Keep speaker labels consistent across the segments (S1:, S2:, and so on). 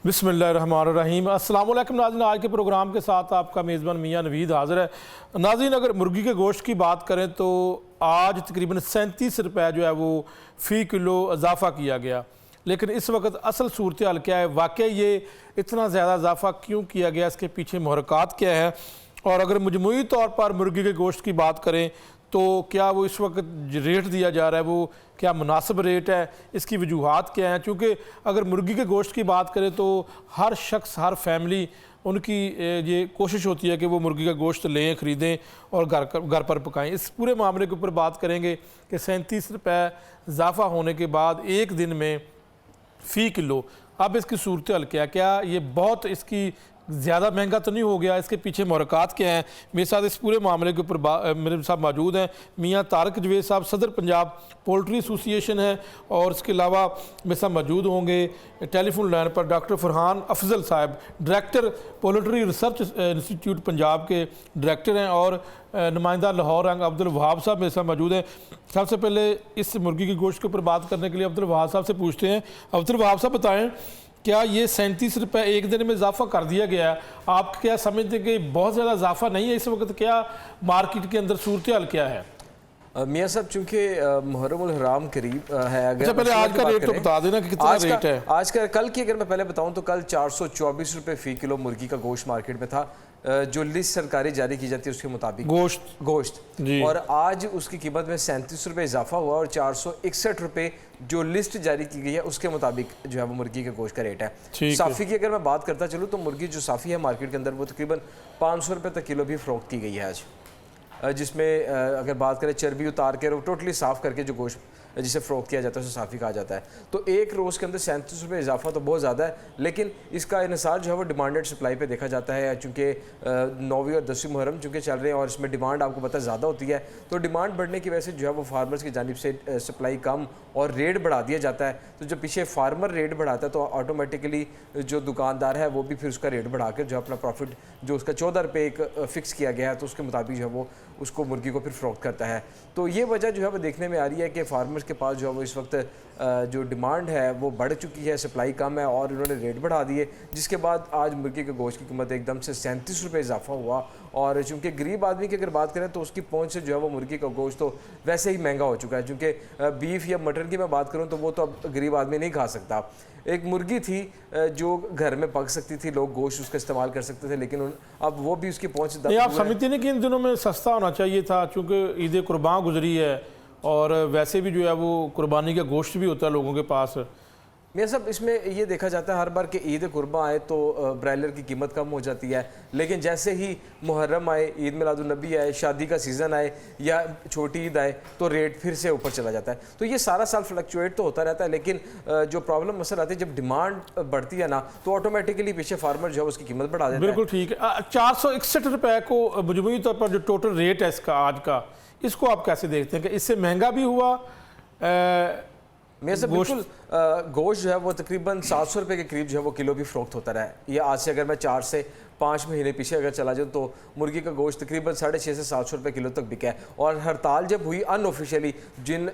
S1: बिस्मिल्लाहिर्रहमानिर्रहीम। अस्सलाम वालेकुम नाज़रीन, आज के प्रोग्राम के साथ आपका मेज़बान मियाँ नवीद हाज़िर है। नाज़रीन, अगर मुर्गी के गोश्त की बात करें तो आज तकरीबन 37 रुपये जो है वो फ़ी किलो इजाफ़ा किया गया। लेकिन इस वक्त असल सूरत हाल क्या है, वाकई ये इतना ज़्यादा इजाफ़ा क्यों किया गया, इसके पीछे मुहरक़ात क्या है, और अगर मजमूई तौर पर मुर्गी के गोश्त की बात करें तो क्या वो इस वक्त रेट दिया जा रहा है वो क्या मुनासिब रेट है, इसकी वजूहात क्या हैं। चूँकि अगर मुर्गी के गोश्त की बात करें तो हर शख्स, हर फैमिली, उनकी ये कोशिश होती है कि वो मुर्गी का गोश्त लें, ख़रीदें और घर पर पकाएं। इस पूरे मामले के ऊपर बात करेंगे कि 37 रुपये इजाफ़ा होने के बाद एक दिन में फ़ी किलो, अब इसकी सूरत हाल क्या ये बहुत इसकी ज़्यादा महंगा तो नहीं हो गया, इसके पीछे मुहरक़ात क्या हैं। मेरे साथ इस पूरे मामले के ऊपर मेरे साथ मौजूद हैं मियाँ तारिक जवेद साहब, सदर पंजाब पोल्ट्री एसोसिएशन है, और इसके अलावा मेरे साथ मौजूद होंगे टेलीफोन लाइन पर डॉक्टर फरहान अफजल साहब, director poultry research institute Punjab के डायरेक्टर हैं, और नुमाइंदा लाहौर रंग अब्दुल वहाब साहब मेरे साथ मौजूद हैं। सबसे पहले इस मुर्गी की गोश्त के ऊपर बात करने के लिए अब्दुल वहाब साहब से पूछते हैं। अब्दुल वहाब साहब बताएं, क्या ये 37 रुपये एक दिन में इजाफा कर दिया गया है, आप क्या समझते हैं कि बहुत ज़्यादा इजाफा नहीं है इस वक्त? क्या मार्केट के अंदर सूरत हाल क्या है?
S2: मियाँ साहब, चूँकि मुहर्रमुल हराम करीब है, अगर
S1: पहले आज का रेट तो बता देना कि कितना रेट है
S2: आज का। कल की अगर मैं पहले बताऊं तो कल 424 रुपये फ़ी किलो मुर्गी का गोश्त मार्केट में था, जो लिस्ट सरकारी जारी की जाती है उसके मुताबिक गोश्त जी। और आज उसकी कीमत में 37 रुपये इजाफा हुआ और 461 रुपये जो लिस्ट जारी की गई है उसके मुताबिक जो है वो मुर्गी के गोश्त का रेट है। साफ़ी की अगर मैं बात करता चलूँ तो मुर्गी जो साफ़ी है मार्केट के अंदर वो तकरीबन 500 रुपये तक किलो भी फ़रोख्त की गई है आज, जिसमें अगर बात करें चर्बी उतार के और टोटली साफ़ करके जो गोश्त जिसे फ़रोख्त किया जाता है उसे साफ़ी कहा जाता है। तो एक रोज़ के अंदर 37 रुपये इजाफा तो बहुत ज़्यादा है, लेकिन इसका इन्हिसार जो है वो डिमांडेड सप्लाई पे देखा जाता है। चूँकि 9वीं और 10वीं मुहर्रम चूँकि चल रहे हैं और इसमें डिमांड आपको पता ज़्यादा होती है, तो डिमांड बढ़ने की वजह से जो है वो फार्मर्स की जानिब से सप्लाई कम और रेट बढ़ा दिया जाता है। तो जब पीछे फार्मर रेट बढ़ाता है तो ऑटोमेटिकली जो दुकानदार है वो भी फिर उसका रेट बढ़ा कर जो अपना प्रॉफिट जो उसका 14 रुपये एक फ़िक्स किया गया है तो उसके मुताबिक जो है वो उसको मुर्गी को फिर फ़रोख्त करता है। तो ये वजह जो है वो देखने में आ रही है कि फार्मर्स के पास जो है वो इस वक्त जो डिमांड है वो बढ़ चुकी है, सप्लाई कम है और उन्होंने रेट बढ़ा दिए, जिसके बाद आज मुर्गी के गोश्त की कीमत एकदम से 37 रुपये इजाफा हुआ। और चूँकि गरीब आदमी की अगर बात करें तो उसकी पहुंच से जो है वो मुर्गी का गोश्त तो वैसे ही महंगा हो चुका है। चूँकि बीफ या मटन की मैं बात करूँ तो वो तो अब गरीब आदमी नहीं खा सकता। एक मुर्गी थी जो घर में पक सकती थी, लोग गोश्त उसका इस्तेमाल कर सकते थे, लेकिन अब वो भी उसकी पहुंच
S1: आप समझते नहीं कि इन दिनों में सस्ता होना चाहिए था? चूँकि ईद कुर्बान गुजरी है और वैसे भी जो है वो कुर्बानी का गोश्त भी होता है लोगों के पास।
S2: मेरा सब इसमें ये देखा जाता है हर बार कि ईद कुर्बान आए तो ब्रायलर की कीमत कम हो जाती है, लेकिन जैसे ही मुहर्रम आए, ईद मिलादुन्नबी आए, शादी का सीज़न आए या छोटी ईद आए तो रेट फिर से ऊपर चला जाता है। तो ये सारा साल फ्लक्चुएट तो होता रहता है, लेकिन जो प्रॉब्लम मसल आती है जब डिमांड बढ़ती है ना तो ऑटोमेटिकली पीछे फार्मर जो है उसकी कीमत बढ़ा देता है।
S1: बिल्कुल ठीक है। 461 रुपये को मजमूई तौर पर जो टोटल रेट है इसका आज का, इसको आप कैसे देखते हैं कि इससे महंगा भी हुआ?
S2: मेरे से बिल्कुल गोश्त जो है वो तकरीबन 700 रुपये के करीब जो है वो किलो भी फ़रोख्त होता रहा है। ये आज से अगर मैं 4 से 5 महीने पीछे अगर चला जाऊँ तो मुर्गी का गोश्त तकरीबन 650 से 700 रुपये किलो तक बिका है। और हड़ताल जब हुई अनऑफिशियली, जिन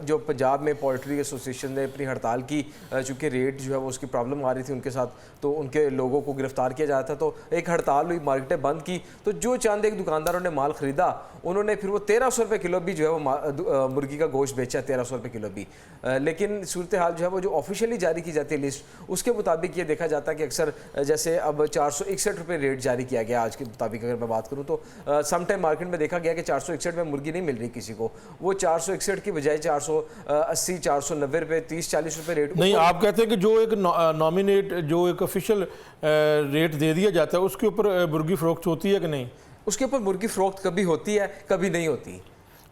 S2: जो पंजाब में पोल्ट्री एसोसिएशन ने अपनी हड़ताल की, चूँकि रेट जो है वो उसकी प्रॉब्लम आ रही थी उनके साथ, तो उनके लोगों को गिरफ्तार किया जा रहा था, तो एक हड़ताल हुई, मार्केटें बंद की, तो जो चंद एक दुकानदारों ने माल ख़रीदा उन्होंने फिर वो 1300 रुपये किलो भी जो है वो मुर्गी का गोश्त बेचा है, 1300 रुपये किलो भी। लेकिन सूरत हाल जो है वो जो ऑफिशियली जारी की जाती है लिस्ट, उसके मुताबिक ये देखा जाता है कि अक्सर जैसे अब 461 रुपये रेट जारी किया गया आज के मुताबिक अगर मैं बात करूं तो सम टाइम मार्केट में देखा गया कि 461 में मुर्गी नहीं मिल रही किसी को, वो 461 की बजाय 480 490 रुपये 30-40 रुपये रेट।
S1: नहीं, आप कहते हैं कि जो एक नॉमिनेट जो एक ऑफिशियल रेट दे दिया जाता है उसके ऊपर मुर्गी फ़रोख्त होती है कि नहीं?
S2: उसके ऊपर मुर्गी फ़रोख्त कभी होती है कभी नहीं होती।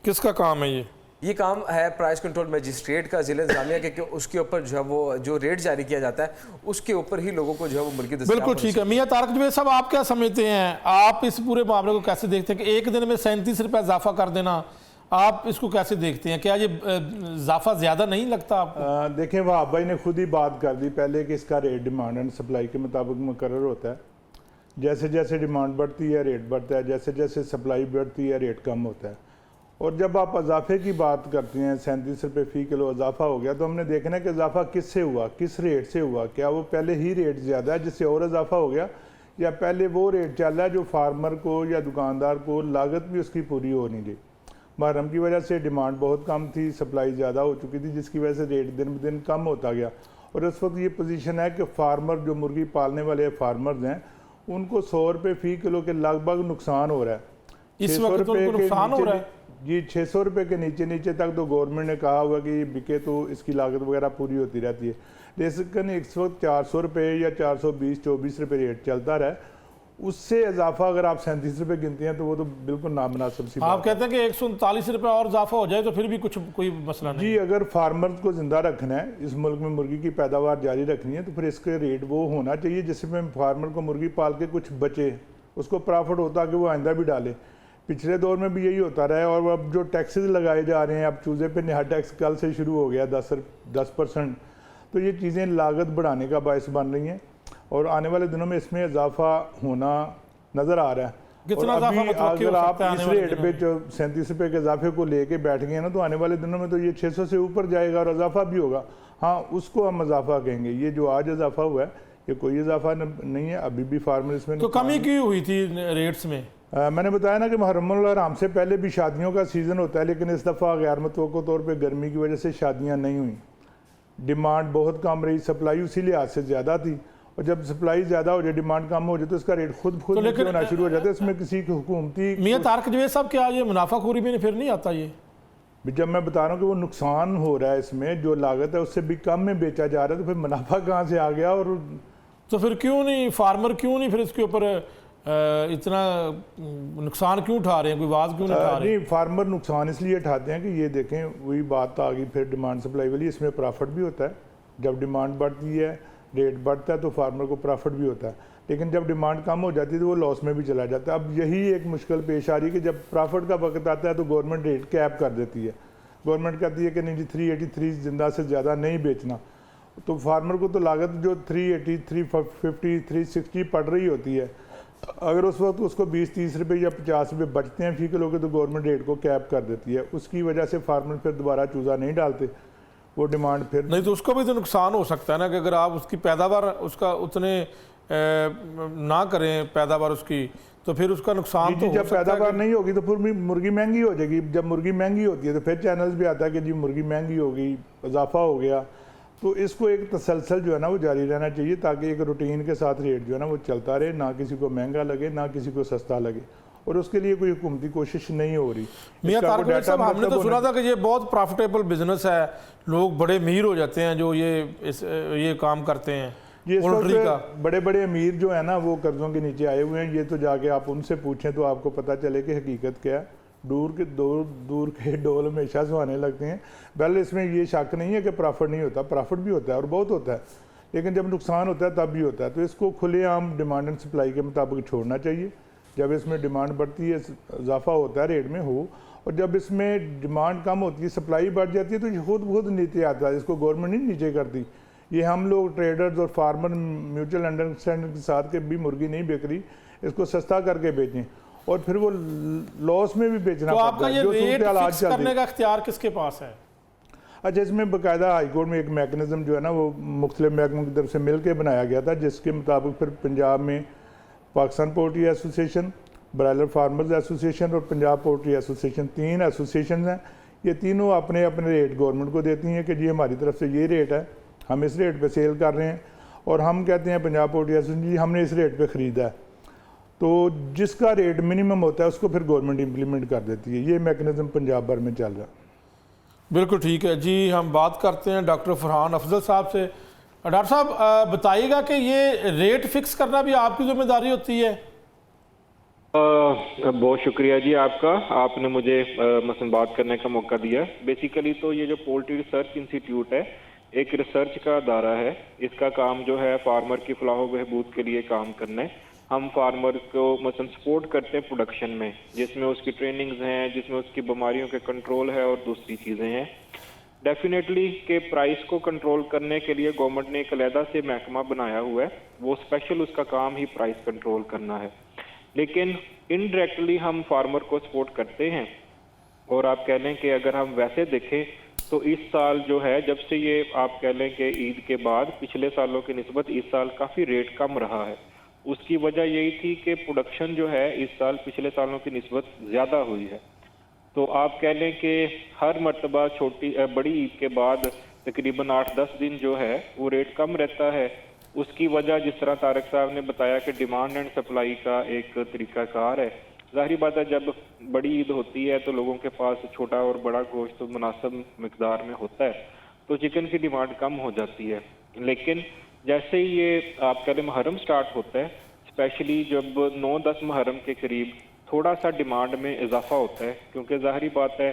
S1: किसका काम है
S2: ये काम है प्राइस कंट्रोल मजिस्ट्रेट का, ज़िला इंतज़ामिया के, उसके ऊपर जो है वो जो रेट जारी किया जाता है उसके ऊपर ही लोगों को जो है वो मुर्गी दस्तयाब।
S1: बिल्कुल ठीक है। मियाँ तारिक जवेद साहब, आप क्या समझते हैं, आप इस पूरे मामले को कैसे देखते हैं कि एक दिन में 37 रुपये इजाफा कर देना, आप इसको कैसे देखते हैं? क्या ये इजाफा ज़्यादा नहीं लगता आपको?
S3: देखें, वहाब भाई ने खुद ही बात कर दी पहले कि इसका रेट डिमांड एंड सप्लाई के मुताबिक मुकर्रर होता है। जैसे जैसे डिमांड बढ़ती है रेट बढ़ता है, जैसे जैसे सप्लाई बढ़ती है रेट कम होता है। और जब आप इजाफे की बात करते हैं 37 रुपये फ़ी किलो इजाफा हो गया, तो हमने देखना है कि इजाफा किससे हुआ, किस रेट से हुआ। क्या वो पहले ही रेट ज़्यादा है जिससे और इजाफा हो गया, या पहले वो रेट चल रहा है जो फार्मर को या दुकानदार को लागत भी उसकी पूरी हो नहीं रही। मुहर्रम की वजह से डिमांड बहुत कम थी, सप्लाई ज़्यादा हो चुकी थी, जिसकी वजह से रेट दिन ब दिन कम होता गया। और इस वक्त ये पोजीशन है कि फार्मर जो मुर्गी पालने वाले फार्मर्स हैं उनको 100 रुपये फ़ी किलो के लगभग नुकसान हो रहा है।
S1: इस वक्त उनको नुकसान हो रहा है
S3: जी। 600 रुपये के नीचे तक तो गवर्नमेंट ने कहा हुआ कि बिके तो इसकी लागत वगैरह पूरी होती रहती है, लेकिन इस वक्त 400 रुपये या 420-24 रुपये रेट चलता रहा है। उससे इजाफा अगर आप 37 रुपये गिनते हैं तो वो तो बिल्कुल नामुनासिब सी बात है।
S1: आप कहते हैं कि 139 रुपये और इजाफा हो जाए तो फिर भी कोई मसला नहीं।
S3: जी, अगर फार्मर को ज़िंदा रखना है, इस मुल्क में मुर्गी की पैदावार जारी रखनी है, तो फिर इसके रेट वो होना चाहिए जिसमें फार्मर को मुर्गी पाल के कुछ बचे, उसको प्रॉफिट होता कि वो आइंदा भी डाले। पिछले दौर में भी यही होता रहा है। और अब जो टैक्सेस लगाए जा रहे हैं, अब चूज़े पे नया टैक्स कल से शुरू हो गया 10%, तो ये चीज़ें लागत बढ़ाने का बायस बन रही हैं और आने वाले दिनों में इसमें इजाफा होना नज़र आ रहा है।
S1: कितना
S3: और अभी अगर आप
S1: है
S3: इस रेट पे जो 37 रुपये के इजाफे को लेके बैठ गए ना, तो आने वाले दिनों में तो ये 600 से ऊपर जाएगा और इजाफा भी होगा। हाँ, उसको हम इजाफा कहेंगे। ये जो आज इजाफा हुआ है ये कोई इजाफा नहीं है, अभी भी फार्मर इसमें
S1: तो कमी क्यों हुई थी रेट्स में?
S3: मैंने बताया ना कि मुहर्रमुल हराम से पहले भी शादियों का सीज़न होता है, लेकिन इस दफ़ा गैर मुतवक्को तौर पे गर्मी की वजह से शादियां नहीं हुई, डिमांड बहुत कम रही, सप्लाई उसी लिहाज से ज़्यादा थी। और जब सप्लाई ज़्यादा हो जाए, डिमांड कम हो जाए, तो इसका रेट खुद
S1: तो
S3: नीचे होना शुरू हो जाता है। इसमें किसी की हुकूमती
S1: मियां तारक जवेद साहब क्या ये मुनाफाखोरी में फिर नहीं आता? ये
S3: जब मैं बता रहा हूँ कि वो नुकसान हो रहा है, इसमें जो लागत है उससे भी कम में बेचा जा रहा है, तो फिर मुनाफा कहाँ से आ गया? और
S1: तो फिर क्यों नहीं फार्मर फिर इसके ऊपर इतना नुकसान क्यों उठा रहे हैं? कोई आवाज़ क्यों नहीं उठा रहे?
S3: नहीं, फार्मर नुकसान इसलिए उठाते हैं कि ये देखें, वही बात आ गई फिर डिमांड सप्लाई वाली। इसमें प्रॉफिट भी होता है, जब डिमांड बढ़ती है, रेट बढ़ता है, तो फार्मर को प्रॉफिट भी होता है। लेकिन जब डिमांड कम हो जाती है तो वो लॉस में भी चला जाता है। अब यही एक मुश्किल पेश आ रही है कि जब प्रॉफिट का वक्त आता है तो गवर्नमेंट रेट कैप कर देती है। गवर्नमेंट कहती है कि नहीं जी, 383 जिंदा से ज़्यादा नहीं बेचना। तो फार्मर को तो लागत जो 380, 350, 360 पड़ रही होती है, अगर उस वक्त उसको 20-30 रुपये या 50 रुपये बचते हैं फ़ी किलो के, तो गवर्नमेंट रेट को कैप कर देती है। उसकी वजह से फार्मर फिर दोबारा चूज़ा नहीं डालते, वो डिमांड फिर
S1: नहीं। तो उसको भी तो नुकसान हो सकता है ना, कि अगर आप उसकी पैदावार उसका उतने ना करें पैदावार उसकी, तो फिर उसका नुकसान तो
S3: जब पैदावार नहीं होगी तो फिर मुर्गी महंगी हो जाएगी। जब मुर्गी महंगी होती है तो फिर चैनल्स भी आता है कि जी मुर्गी महंगी हो गई, इजाफा हो गया। तो इसको एक तसलसल जो है ना वो जारी रहना चाहिए, ताकि एक रूटीन के साथ रेट जो है ना वो चलता रहे, ना किसी को महंगा लगे ना किसी को सस्ता लगे। और उसके लिए कोई हुकूमती कोशिश नहीं हो रही।
S1: मियां तारक साहब, हमने तो सुना था कि ये बहुत प्रॉफिटेबल बिजनेस है, लोग बड़े अमीर हो जाते हैं जो ये काम करते हैं।
S3: ये पोल्ट्री का बड़े बड़े अमीर जो है ना वो कर्जों के नीचे आए हुए हैं। ये तो जाके आप उनसे पूछें तो आपको पता चले कि हकीकत क्या है। दूर के डोल हमेशा सुहाने लगते हैं। पहले इसमें ये शक नहीं है कि प्रॉफिट नहीं होता, प्रॉफिट भी होता है और बहुत होता है, लेकिन जब नुकसान होता है तब भी होता है। तो इसको खुलेआम डिमांड एंड सप्लाई के मुताबिक छोड़ना चाहिए। जब इसमें डिमांड बढ़ती है, इजाफा होता है रेट में हो, और जब इसमें डिमांड कम होती है, सप्लाई बढ़ जाती है, तो ये खुद नीचे आता है। इसको गवर्नमेंट नहीं नीचे करती, ये हम लोग ट्रेडर्स और फार्मर म्यूचुअल अंडरस्टैंडिंग के साथ के भी मुर्गी नहीं बेच रही, इसको सस्ता करके बेचें और फिर वो लॉस में भी बेचना
S1: तो
S3: पड़ता
S1: आपका
S3: है।
S1: ये
S3: जो
S1: रेट फिक्स करने का इख्तियार किसके पास है?
S3: अच्छा, इसमें बाकायदा हाईकोर्ट में एक मैकेनिज्म जो है ना वो मुख्तलिफ महकमों की तरफ से मिल के बनाया गया था, जिसके मुताबिक फिर पंजाब में Pakistan poultry association, broiler farmers association और पंजाब पोल्ट्री एसोसिएशन, 3 एसोसिएशन हैं। ये तीनों अपने अपने रेट गवर्नमेंट को देती हैं कि जी हमारी तरफ से ये रेट है, हम इस रेट पे सेल कर रहे हैं, और हम कहते हैं पंजाब पोल्ट्री एसोसिएशन जी हमने इस रेट पे ख़रीदा है। तो जिसका रेट मिनिमम होता है उसको फिर गवर्नमेंट इम्प्लीमेंट कर देती है। ये मैकेनिज्म पंजाब भर में चल रहा है।
S1: बिल्कुल ठीक है जी। हम बात करते हैं डॉक्टर फरहान अफजल साहब से। डॉक्टर साहब बताइएगा कि ये रेट फिक्स करना भी आपकी जिम्मेदारी होती है?
S4: बहुत शुक्रिया जी आपका, आपने मुझे मसलन बात करने का मौका दिया। बेसिकली तो ये जो पोल्ट्री रिसर्च इंस्टीट्यूट है एक रिसर्च का अदारा है। इसका काम जो है फार्मर की फलाह व बहबूद के लिए काम करना है। हम फार्मर को मसलन सपोर्ट करते हैं प्रोडक्शन में, जिसमें उसकी ट्रेनिंग्स हैं, जिसमें उसकी बीमारियों के कंट्रोल है और दूसरी चीज़ें हैं। डेफिनेटली के प्राइस को कंट्रोल करने के लिए गवर्नमेंट ने एक अलहदा से महकमा बनाया हुआ है, वो स्पेशल उसका काम ही प्राइस कंट्रोल करना है। लेकिन इनडायरेक्टली हम फार्मर को सपोर्ट करते हैं और आप कह लें कि अगर हम वैसे देखें तो इस साल जो है, जब से ये आप कह लें कि ईद के बाद पिछले सालों की निस्बत इस साल काफ़ी रेट कम रहा है। उसकी वजह यही थी कि प्रोडक्शन जो है इस साल पिछले सालों की निस्बत ज़्यादा हुई है। तो आप कह लें कि हर मर्तबा बड़ी ईद के बाद तकरीबन 8-10 दिन जो है वो रेट कम रहता है। उसकी वजह जिस तरह तारक साहब ने बताया कि डिमांड एंड सप्लाई का एक तरीकाकार है। ज़ाहिर बात है, जब बड़ी ईद होती है तो लोगों के पास छोटा और बड़ा गोश्त तो मुनासिब मिकदार में होता है, तो चिकन की डिमांड कम हो जाती है। लेकिन जैसे ही ये आप कह लें मुहर्रम स्टार्ट होता है, स्पेशली जब 9-10 मुहर्रम के करीब थोड़ा सा डिमांड में इजाफा होता है, क्योंकि ज़ाहिर बात है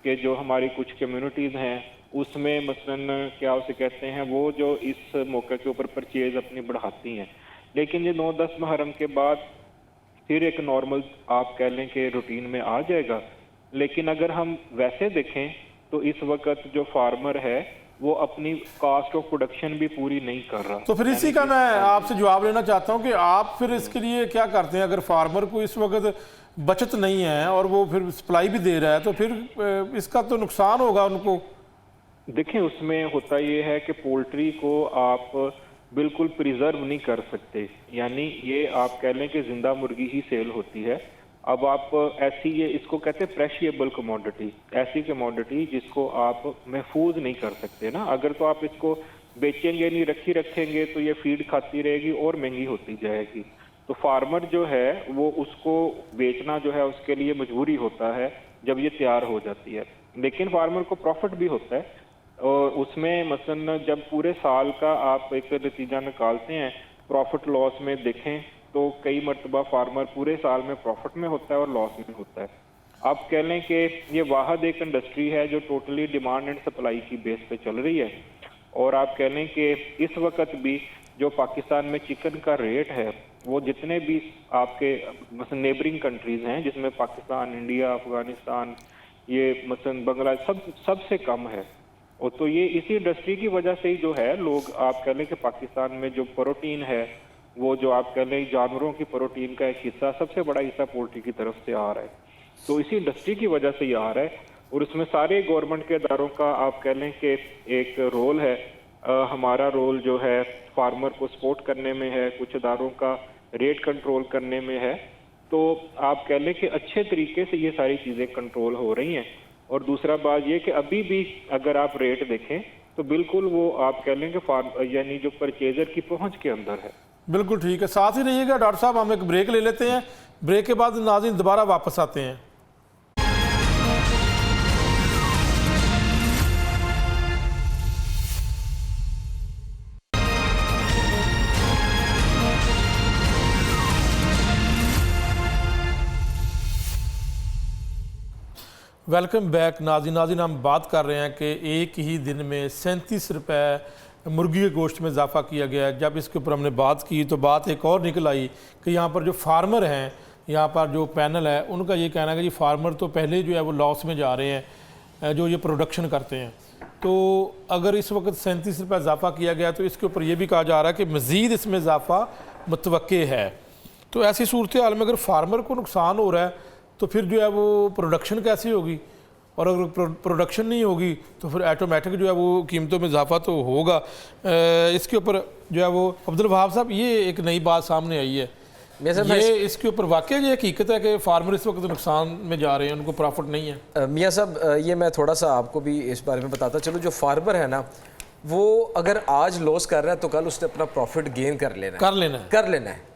S4: कि जो हमारी कुछ कम्युनिटीज़ हैं उसमें मसलन क्या उसे कहते हैं, वो जो इस मौके के ऊपर परचेज अपनी बढ़ाती हैं। लेकिन ये 9-10 मुहर्रम के बाद फिर एक नॉर्मल आप कह लें कि रूटीन में आ जाएगा। लेकिन अगर हम वैसे देखें तो इस वक्त जो फार्मर है वो अपनी कॉस्ट ऑफ प्रोडक्शन भी पूरी नहीं कर रहा।
S1: तो फिर इसी का मैं आपसे जवाब लेना चाहता हूं कि आप फिर इसके लिए क्या करते हैं? अगर फार्मर को इस वक्त बचत नहीं है और वो फिर सप्लाई भी दे रहा है, तो फिर इसका तो नुकसान होगा उनको।
S4: देखें, उसमें होता ये है कि पोल्ट्री को आप बिल्कुल प्रिजर्व नहीं कर सकते, यानी ये आप कह लें कि जिंदा मुर्गी ही सेल होती है। अब आप ऐसी, ये इसको कहते हैं प्रेशिएबल कमोडिटी, ऐसी कमोडिटी जिसको आप महफूज नहीं कर सकते ना। अगर तो आप इसको बेचेंगे नहीं, रखेंगे तो ये फीड खाती रहेगी और महंगी होती जाएगी। तो फार्मर जो है वो उसको बेचना जो है उसके लिए मजबूरी होता है जब ये तैयार हो जाती है। लेकिन फार्मर को प्रॉफिट भी होता है, और उसमें मसलन जब पूरे साल का आप एक नतीजा निकालते हैं प्रॉफिट लॉस में देखें तो कई मरतबा फार्मर पूरे साल में प्रॉफिट में होता है और लॉस में होता है। आप कह लें कि ये वाहद एक इंडस्ट्री है जो टोटली डिमांड एंड सप्लाई की बेस पे चल रही है। और आप कह लें कि इस वक्त भी जो पाकिस्तान में चिकन का रेट है वो जितने भी आपके मसलन नेबरिंग कंट्रीज़ हैं जिसमें पाकिस्तान, इंडिया, अफगानिस्तान, ये मसलन बांग्लादेश सबसे कम है। और तो ये इसी इंडस्ट्री की वजह से ही जो है लोग आप कह लें कि पाकिस्तान में जो प्रोटीन है वो जो आप कह लें जानवरों की प्रोटीन का एक हिस्सा, सबसे बड़ा हिस्सा पोल्ट्री की तरफ से आ रहा है। तो इसी इंडस्ट्री की वजह से ये आ रहा है। और उसमें सारे गवर्नमेंट के इदारों का आप कह लें कि एक रोल है। हमारा रोल जो है फार्मर को सपोर्ट करने में है, कुछ इदारों का रेट कंट्रोल करने में है। तो आप कह लें कि अच्छे तरीके से ये सारी चीज़ें कंट्रोल हो रही हैं। और दूसरा बात ये कि अभी भी अगर आप रेट देखें तो बिल्कुल वो आप कह लें कि यानी जो परचेजर की पहुंच के अंदर है।
S1: बिल्कुल ठीक है, साथ ही रहिएगा डॉक्टर साहब। हम एक ब्रेक ले लेते हैं, ब्रेक के बाद नाज़रीन दोबारा वापस आते हैं। वेलकम बैक नाज़रीन। हम बात कर रहे हैं कि एक ही दिन में 37 रुपये मुर्गी के गोश्त में इजाफा किया गया है। जब इसके ऊपर हमने बात की तो बात एक और निकल आई कि यहाँ पर जो फार्मर हैं, यहाँ पर जो पैनल है उनका ये कहना है कि जी फार्मर तो पहले जो है वो लॉस में जा रहे हैं जो ये प्रोडक्शन करते हैं। तो अगर इस वक्त 37 रुपये इजाफा किया गया तो इसके ऊपर ये भी कहा जा रहा है कि मज़ीद इसमें इजाफा मुतवक्के है। तो ऐसी सूरत हाल में अगर फार्मर को नुकसान हो रहा है तो फिर जो है वो प्रोडक्शन कैसी होगी, और अगर प्रोडक्शन नहीं होगी तो फिर ऑटोमेटिक जो है वो कीमतों में इजाफा तो होगा। इसके ऊपर जो है वो अब्दुल वहाब साहब ये एक नई बात सामने आई है, ये इसके ऊपर वाकई ये हकीकत है कि फार्मर इस वक्त नुकसान में जा रहे हैं, उनको प्रॉफिट नहीं है?
S2: मियाँ साहब ये मैं थोड़ा सा आपको भी इस बारे में बताता चलो। जो फार्मर है ना वो अगर आज लॉस कर रहा है तो कल उसने अपना प्रॉफिट गेन कर लेना है।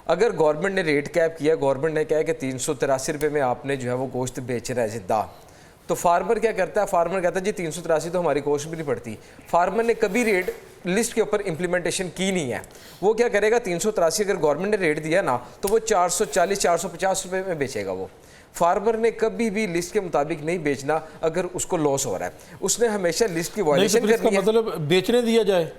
S2: अगर गवर्नमेंट ने रेट कैप किया, गवर्नमेंट ने कहा कि 383 रुपये में आपने जो है वो गोश्त बेच रहा है जिंदा, तो फार्मर क्या करता है? फार्मर कहता है जी 383 तो हमारी कॉस्ट भी नहीं पड़ती। फार्मर ने कभी रेट लिस्ट के ऊपर इम्प्लीमेंटेशन की नहीं है। वो क्या करेगा, 383 अगर गवर्नमेंट ने रेट दिया ना तो वो 440-450 रुपये में बेचेगा। वो फार्मर ने कभी भी लिस्ट के मुताबिक नहीं बेचना अगर उसको लॉस हो रहा है। उसने हमेशा लिस्ट की वायलेशन करनी है।
S1: मतलब बेचने दिया जाए,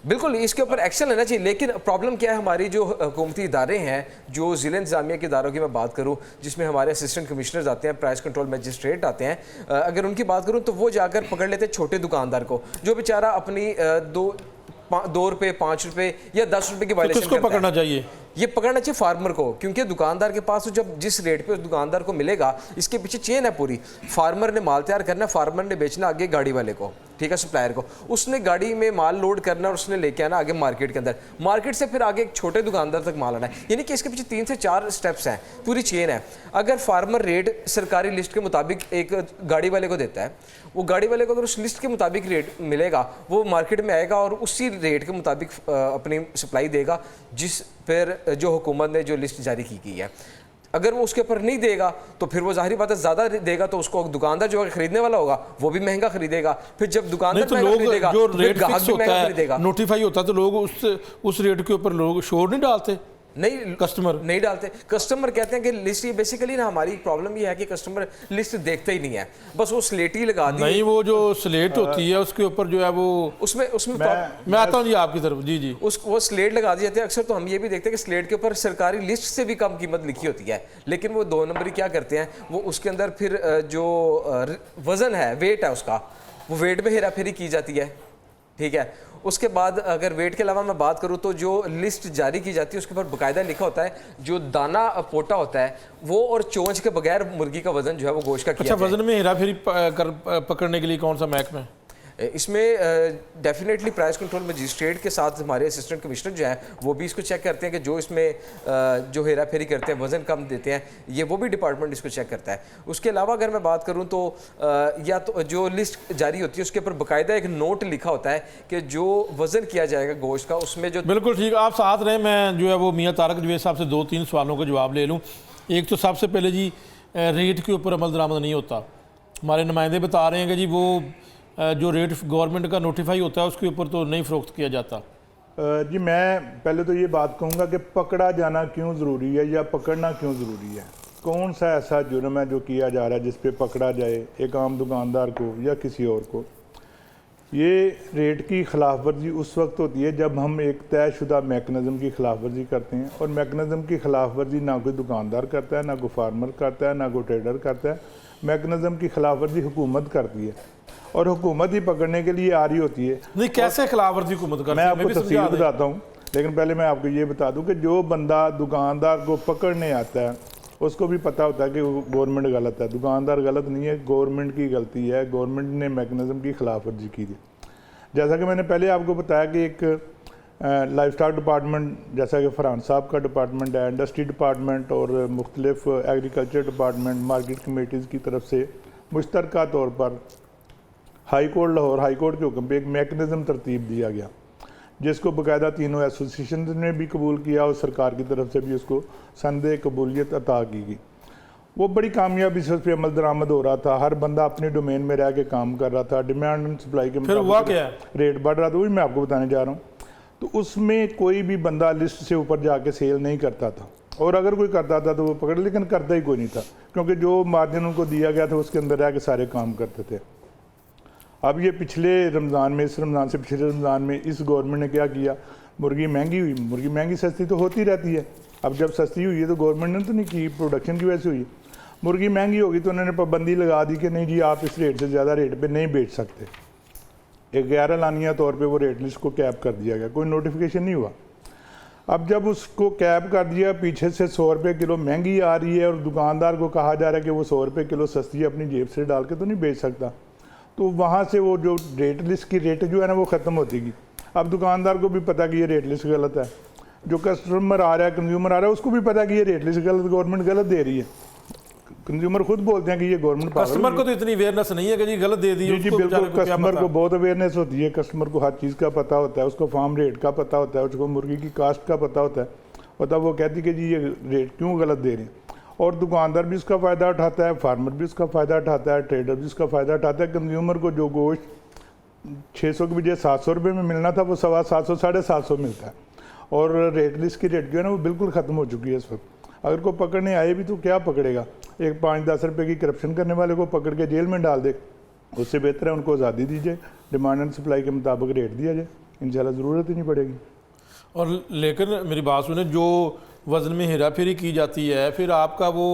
S2: बिल्कुल इसके ऊपर एक्शन लेना चाहिए। लेकिन प्रॉब्लम क्या है, हमारी जो हुकूमती इदारे हैं, जो ज़िला इंतज़ामिया के इदारों की मैं बात करूं जिसमें हमारे असिस्टेंट कमिश्नर्स आते हैं, प्राइस कंट्रोल मजिस्ट्रेट आते हैं, अगर उनकी बात करूं तो वो जाकर पकड़ लेते हैं छोटे दुकानदार को जो बेचारा अपनी 2 रुपये 5 रुपये या 10 रुपये की वायलेशन
S1: किसको पकड़ना चाहिए?
S2: ये पकड़ना चाहिए फार्मर को, क्योंकि दुकानदार के पास जब जिस रेट पे उस दुकानदार को मिलेगा, इसके पीछे चेन है पूरी। फार्मर ने माल तैयार करना, फार्मर ने बेचना आगे गाड़ी वाले को, ठीक है, सप्लायर को, उसने गाड़ी में माल लोड करना और उसने लेके आना आगे मार्केट के अंदर, मार्केट से फिर आगे एक छोटे दुकानदार तक माल आना है। यानी कि इसके पीछे 3 से 4 स्टेप्स हैं, पूरी चेन है। अगर फार्मर रेट सरकारी लिस्ट के मुताबिक एक गाड़ी वाले को देता है, वो गाड़ी वाले को अगर उस लिस्ट के मुताबिक रेट मिलेगा, वो मार्केट में आएगा और उसी रेट के मुताबिक अपनी सप्लाई देगा, जिस पर जो हुकूमत ने जो लिस्ट जारी की गई है। अगर वो उसके ऊपर नहीं देगा तो फिर वो जाहिर बात है ज़्यादा देगा, तो उसको दुकानदार जो खरीदने वाला होगा वो भी महंगा खरीदेगा। फिर जब दुकानदार
S1: तो
S2: महंगा
S1: लोग
S2: खरीदेगा
S1: जो
S2: तो
S1: रेट
S2: फिर ग्राहक
S1: फिक्स
S2: भी
S1: होता
S2: महंगा
S1: है,
S2: खरीदेगा।
S1: नोटिफाई होता है, तो लोग उस रेट के ऊपर लोग शोर नहीं डालते,
S2: नहीं
S1: कस्टमर
S2: नहीं डालते। कस्टमर कहते हैं कि लिस्ट, ये बेसिकली ना हमारी प्रॉब्लम ये है कि कस्टमर लिस्ट देखते ही नहीं है, बस वो स्लेट ही लगा दी।
S1: नहीं, वो जो स्लेट होती है उसके ऊपर जो है वो
S2: उसमें
S1: मैं आता हूँ जी आपकी तरफ। जी जी,
S2: वो स्लेट लगा दी जाती है। अक्सर तो हम ये भी देखते हैं कि स्लेट के ऊपर सरकारी लिस्ट से भी कम कीमत लिखी होती है, लेकिन वो 2 नंबरी क्या करते हैं, वो उसके अंदर फिर जो वजन है, वेट है उसका, वो वेट में हेरा फेरी की जाती है, ठीक है। उसके बाद अगर वेट के अलावा मैं बात करूं तो जो लिस्ट जारी की जाती है उसके ऊपर बाकायदा लिखा होता है जो दाना पोटा होता है वो, और चोंच के बगैर मुर्गी का वजन जो है वो गोश्त का किया
S1: अच्छा, वजन में हेरा फेरी पकड़ने के लिए कौन सा महकमा है?
S2: इसमें डेफिनेटली प्राइस कंट्रोल मजिस्ट्रेट के साथ हमारे असिस्टेंट कमिश्नर जो है वो भी इसको चेक करते हैं कि जो इसमें जो हेरा फेरी करते हैं, वज़न कम देते हैं, ये वो भी डिपार्टमेंट इसको चेक करता है। उसके अलावा अगर मैं बात करूं तो या तो जो लिस्ट जारी होती है उसके ऊपर बाकायदा एक नोट लिखा होता है कि जो वज़न किया जाएगा गोश्त का, उसमें जो।
S1: बिल्कुल ठीक, आप साथ रहे, मैं जो है वो मियाँ तारक जवेद साहब से 2-3 सवालों का जवाब ले लूँ। एक तो सबसे पहले जी, रेट के ऊपर अमल दरामद नहीं होता। हमारे नुमाइंदे बता रहे हैं कि जी वो जो रेट गवर्नमेंट का नोटिफाई होता है उसके ऊपर तो नहीं फ़रोख्त किया जाता।
S3: जी मैं पहले तो ये बात कहूँगा कि पकड़ा जाना क्यों ज़रूरी है या पकड़ना क्यों ज़रूरी है। कौन सा ऐसा जुर्म है जो किया जा रहा है जिस पे पकड़ा जाए एक आम दुकानदार को या किसी और को। ये रेट की खिलाफ वर्जी उस वक्त होती है जब हम एक तयशुदा मैकेनिज़्म की खिलाफ वर्जी करते हैं, और मैकेनिज़्म की खिलाफ वर्जी ना कोई दुकानदार करता है, ना कोई फार्मर करता है, ना कोई ट्रेडर करता है। मैकेनिज़्म की खिलाफ वर्जी हुकूमत करती है और हुकूमत ही पकड़ने के लिए आ रही होती है।
S1: नहीं, कैसे खिलाफ वर्जी हुकूमत करती है?
S3: मैं आपको तफसील बताता हूँ, लेकिन पहले मैं आपको ये बता दूँ कि जो बंदा दुकानदार को पकड़ने आता है उसको भी पता होता है कि गवर्नमेंट गलत है। दुकानदार गलत नहीं है, गवर्नमेंट की गलती है, गवर्नमेंट ने मैकेनिज़्म की खिलाफ वर्जी की थी। जैसा कि मैंने पहले आपको बताया कि एक लाइफ स्टॉक डिपार्टमेंट, जैसा कि फरहान साहब का डिपार्टमेंट है, इंडस्ट्री डिपार्टमेंट और मुख्तलिफ एग्रीकल्चर डिपार्टमेंट, मार्केट कमेटीज़ की तरफ से मुश्तरका तौर पर high court, Lahore high court के हुक्म पे एक मैकेनिज़्म तरतीब दिया गया, जिसको बाकायदा तीनों एसोसिएशन ने भी कबूल किया और सरकार की तरफ से भी उसको संदे कबूलियत अता की गई। वो बड़ी कामयाबी से उस पर अमल दरामद हो रहा था। हर बंदा अपने डोमेन में रह के काम कर रहा था, डिमांड एंड सप्लाई के मुताबिक रेट बढ़ रहा था, वही मैं आपको बताने जा रहा हूँ। तो उसमें कोई भी बंदा लिस्ट से ऊपर जाके सेल नहीं करता था, और अगर कोई करता था तो वो पकड़, लेकिन करता ही कोई नहीं था, क्योंकि जो मार्जिन उनको दिया गया था उसके अंदर रह के सारे काम करते थे। अब ये पिछले रमज़ान में, इस रमज़ान से पिछले रमज़ान में इस गवर्नमेंट ने क्या किया, मुर्गी महंगी हुई। मुर्गी महंगी सस्ती तो होती रहती है, अब जब सस्ती हुई है तो गवर्नमेंट ने तो नहीं की, प्रोडक्शन की वजह से हुई। मुर्गी महंगी होगी तो उन्होंने पाबंदी लगा दी कि नहीं जी आप इस रेट से ज़्यादा रेट पे नहीं बेच सकते। एक गैर लानिया तौर पे वो रेट लिस्ट को कैप कर दिया गया, कोई नोटिफिकेशन नहीं हुआ। अब जब उसको कैप कर दिया, पीछे से 100 रुपये किलो महंगी आ रही है और दुकानदार को कहा जा रहा है कि वो 100 रुपये किलो सस्ती अपनी जेब से डाल के तो नहीं बेच सकता, तो वहाँ से वो जो रेट लिस्ट की रेट जो है ना वो ख़त्म होती गई। अब दुकानदार को भी पता कि ये रेट लिस्ट गलत है, जो कस्टमर आ रहा है, कंज्यूमर आ रहा है, उसको भी पता कि ये रेट लिस्ट गलत, गवर्नमेंट गलत दे रही है। कंज्यूमर खुद बोलते हैं कि ये गवर्नमेंट,
S1: कस्टमर को तो इतनी अवेयरनेस नहीं है कि जी गलत दे दी।
S3: जी बिल्कुल, कस्टमर को बहुत अवेयरनेस होती है, कस्टमर को हर चीज़ का पता होता है, उसको फार्म रेट का पता होता है, उसको मुर्गी की कास्ट का पता होता है, तब वो कहती है कि जी ये रेट क्यों गलत दे रहे हैं। और दुकानदार भी उसका फ़ायदा उठाता है, फार्मर भी उसका फ़ायदा उठाता है, ट्रेडर भी उसका फ़ायदा उठाता है। कंज्यूमर को जो गोश्त 600 की बजाय 700 रुपये में मिलना था वो 750 750 मिलता है, और रेट लिस्ट की रेट जो है ना वो बिल्कुल ख़त्म हो चुकी है इस वक्त। अगर कोई पकड़ने आए भी तो क्या पकड़ेगा, एक 5-10 रुपये की करप्शन करने वाले को पकड़ के जेल में डाल दे, उससे बेहतर है उनको आज़ादी दी जाए, डिमांड एंड सप्लाई के मुताबिक रेट दिया जाए, इंशाल्लाह ज़रूरत ही नहीं पड़ेगी।
S1: और लेकिन मेरी बात सुने, जो वज़न में हेरा फेरी की जाती है, फिर आपका वो